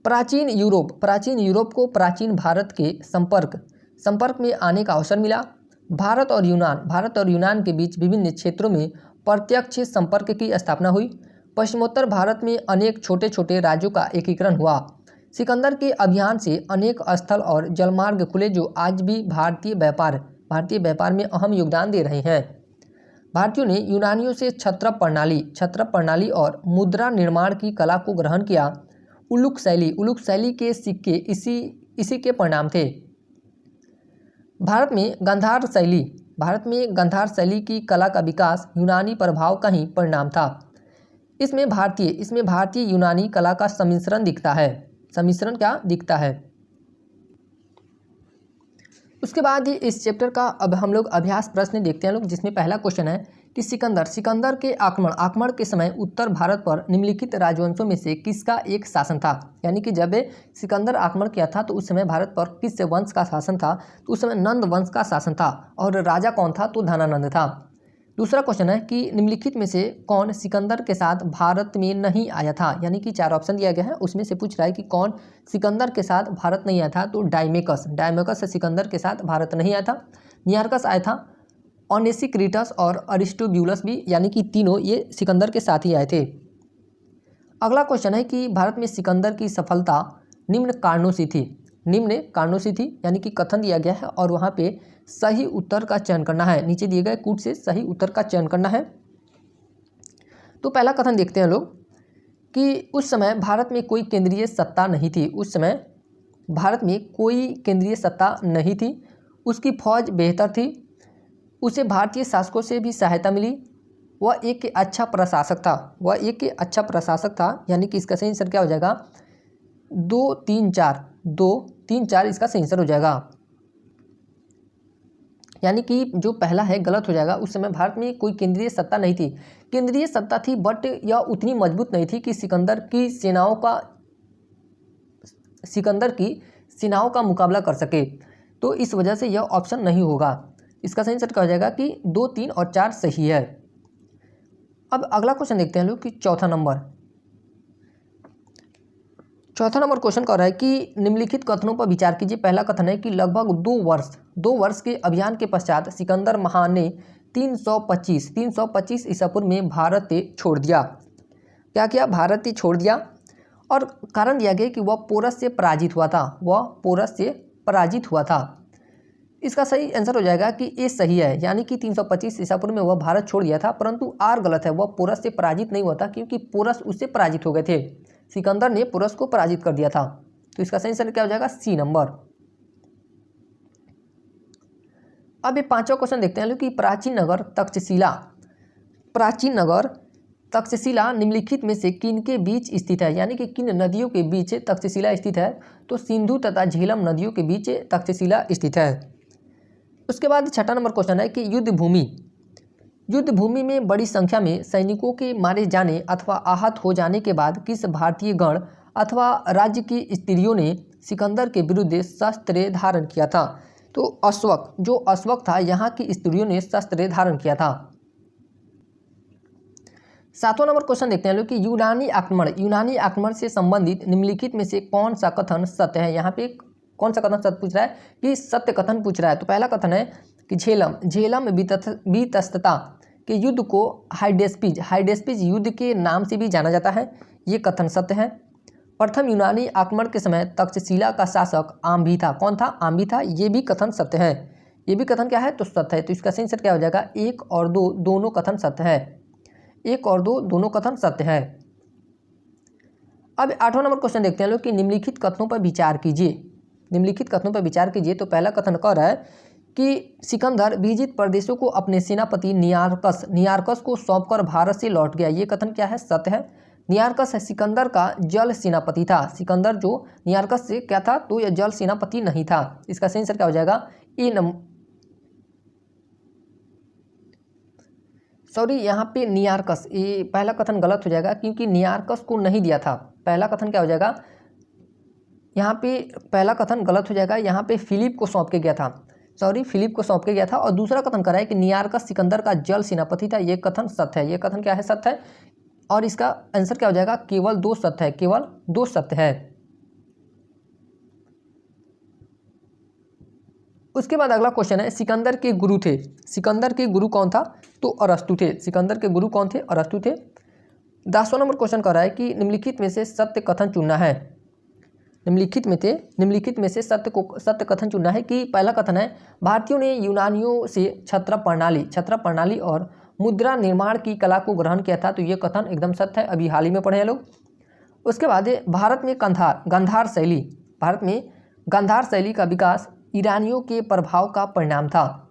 प्राचीन यूरोप को प्राचीन भारत के संपर्क में आने का अवसर मिला। भारत और यूनान के बीच विभिन्न क्षेत्रों में प्रत्यक्ष संपर्क की स्थापना हुई। पश्चिमोत्तर भारत में अनेक छोटे छोटे राज्यों का एकीकरण हुआ। सिकंदर के अभियान से अनेक स्थल और जलमार्ग खुले जो आज भी भारतीय व्यापार में अहम योगदान दे रहे हैं। भारतीयों ने यूनानियों से छत्रप प्रणाली और मुद्रा निर्माण की कला को ग्रहण किया। उलुक शैली के सिक्के इसी के परिणाम थे। भारत में गंधार शैली की कला का विकास यूनानी प्रभाव का ही परिणाम था। इसमें भारतीय यूनानी कला का सम्मिश्रण दिखता है। उसके बाद इस चैप्टर का अब हम लोग अभ्यास प्रश्न देखते हैं जिसमें पहला क्वेश्चन है कि सिकंदर के आक्रमण के समय उत्तर भारत पर निम्नलिखित राजवंशों में से किसका एक शासन था। यानी कि जब सिकंदर आक्रमण किया था तो उस समय भारत पर किस वंश का शासन था, तो उस समय नंद वंश का शासन था और राजा कौन था, तो धनानंद था। दूसरा क्वेश्चन है कि निम्नलिखित में से कौन सिकंदर के साथ भारत में नहीं आया था। यानी कि 4 ऑप्शन दिया गया है, उसमें से पूछ रहा है कि कौन सिकंदर के साथ भारत नहीं आया था, तो डायमेकस सिकंदर के साथ भारत नहीं आया था। नियार्कस आया था, ओनेसिक्रिटस और अरिस्टोब्यूलस भी, यानी कि तीनों ये सिकंदर के साथ ही आए थे। अगला क्वेश्चन है कि भारत में सिकंदर की सफलता निम्न कारणों से थी, यानी कि कथन दिया गया है और वहाँ पे सही उत्तर का चयन करना है। नीचे दिए गए कूट से सही उत्तर का चयन करना है। तो पहला कथन देखते हैं लोग कि उस समय भारत में कोई केंद्रीय सत्ता नहीं थी। उसकी फौज बेहतर थी। उसे भारतीय शासकों से भी सहायता मिली। वह एक अच्छा प्रशासक था। यानी कि इसका सही आंसर क्या हो जाएगा, 2, 3, 4 इसका सही आंसर हो जाएगा। यानी कि जो पहला है गलत हो जाएगा। उस समय भारत में कोई केंद्रीय सत्ता नहीं थी। केंद्रीय सत्ता थी बट यह उतनी मजबूत नहीं थी कि सिकंदर की सेनाओं का सिकंदर की सेनाओं का मुकाबला कर सके। तो इस वजह से यह ऑप्शन नहीं होगा। इसका सही आंसर क्या हो जाएगा कि 2, 3 और 4 सही है। अब अगला क्वेश्चन देखते हैं लोग कि चौथा नंबर क्वेश्चन कर रहा है कि निम्नलिखित कथनों पर विचार कीजिए। पहला कथन है कि लगभग 2 वर्ष के अभियान के पश्चात सिकंदर महान ने 325 ईसा पूर्व में भारत छोड़ दिया। क्या किया? भारत छोड़ दिया। और कारण दिया गया कि वह पोरस से पराजित हुआ था। इसका सही आंसर हो जाएगा कि ए सही है, यानी कि 325 ईसा पूर्व में वह भारत छोड़ दिया था, परंतु आर गलत है। वह पोरस से पराजित नहीं हुआ था, क्योंकि पोरस उससे पराजित हो गए थे। सिकंदर ने पोरस को पराजित कर दिया था। तो इसका सही आंसर क्या हो जाएगा? C number. अब ये पांचवा क्वेश्चन देखते हैं कि प्राचीन नगर तक्षशिला निम्नलिखित में से किन के बीच स्थित है, यानी कि किन नदियों के बीच तक्षशिला स्थित है। तो सिंधु तथा झेलम नदियों के बीच तक्षशिला स्थित है। उसके बाद छठा नंबर क्वेश्चन है कि युद्ध भूमि में बड़ी संख्या में सैनिकों के मारे जाने अथवा आहत हो जाने के बाद किस भारतीय गण अथवा राज्य की स्त्रियों ने सिकंदर के विरुद्ध शस्त्र धारण किया था। तो अश्वक था, यहाँ की स्त्रियों ने शस्त्र धारण किया था। सातवां नंबर क्वेश्चन देखते हैं लोग कि यूनानी आक्रमण से संबंधित निम्नलिखित में से कौन सा कथन सत्य है। यहाँ पे कौन सा कथन सत्य पूछ रहा है कि सत्य कथन पूछ रहा है। तो पहला कथन है कि झेलम वितस्तता के युद्ध को हाइडेस्पिज युद्ध के नाम से भी जाना जाता है। ये कथन सत्य है। प्रथम यूनानी आक्रमण के समय तक्षशिला का शासक आम्भी था। कौन था? आम्भी था। ये भी कथन सत्य है। ये भी कथन क्या है? तो सत्य है। तो इसका सही आंसर क्या हो जाएगा? 1 और 2 दोनों कथन सत्य है। 1 और 2 दोनों कथन सत्य है। अब 8वां नंबर क्वेश्चन देखते हैं लोग कि निम्नलिखित कथनों पर विचार कीजिए। तो पहला कथन कह रहा है कि सिकंदर विजित प्रदेशों को अपने सेनापति नियारकस को सौंपकर भारत से लौट गया। ये कथन क्या है? सत्य है। नियारकस सिकंदर का जल सेनापति था। सिकंदर जो नियारकस से क्या था? तो यह जल सेनापति नहीं था। इसका सही आंसर क्या हो जाएगा? यहाँ पे नियारकस, ये पहला कथन गलत हो जाएगा, क्योंकि नियारकस को नहीं दिया था। पहला कथन क्या हो जाएगा? यहाँ पे पहला कथन गलत हो जाएगा। यहाँ पे फिलिप को सौंप के गया था। और दूसरा कथन कर रहा है कि नियारकस सिकंदर का जल सेनापति था। ये कथन सत्य है। ये कथन क्या है? सत्य है। और इसका आंसर क्या हो जाएगा? केवल 2 सत्य है। उसके बाद अगला क्वेश्चन है सिकंदर के गुरु कौन था? तो अरस्तु थे। सिकंदर के गुरु कौन थे? अरस्तु थे। 10वां नंबर क्वेश्चन कर रहा है कि निम्नलिखित में से सत्य कथन चुनना है। निम्नलिखित में से सत्य कथन चुनना है कि पहला कथन है भारतीयों ने यूनानियों से छत्र प्रणाली और मुद्रा निर्माण की कला को ग्रहण किया था। तो ये कथन एकदम सत्य है। अभी हाल ही में पढ़े हैं लोग। उसके बाद भारत में गांधार शैली का विकास ईरानियों के प्रभाव का परिणाम था।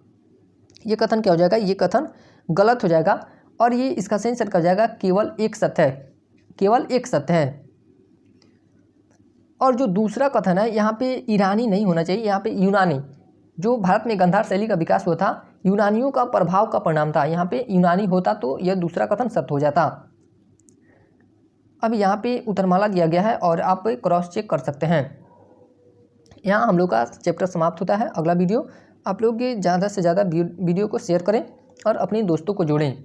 ये कथन क्या हो जाएगा? ये कथन गलत हो जाएगा। और ये इसका सही आंसर क्या हो जाएगा? केवल एक सत्य है। और जो दूसरा कथन है, यहाँ पे ईरानी नहीं होना चाहिए, यहाँ पे यूनानी। जो भारत में गांधार शैली का विकास हुआ था, यूनानियों का प्रभाव का परिणाम था। यहाँ पे यूनानी होता तो यह दूसरा कथन सत्य हो जाता। अब यहाँ पे उत्तरमाला दिया गया है और आप क्रॉस चेक कर सकते हैं। यहाँ हम लोग का चैप्टर समाप्त होता है। अगला वीडियो आप लोग ज़्यादा से ज़्यादा वीडियो को शेयर करें और अपने दोस्तों को जोड़ें।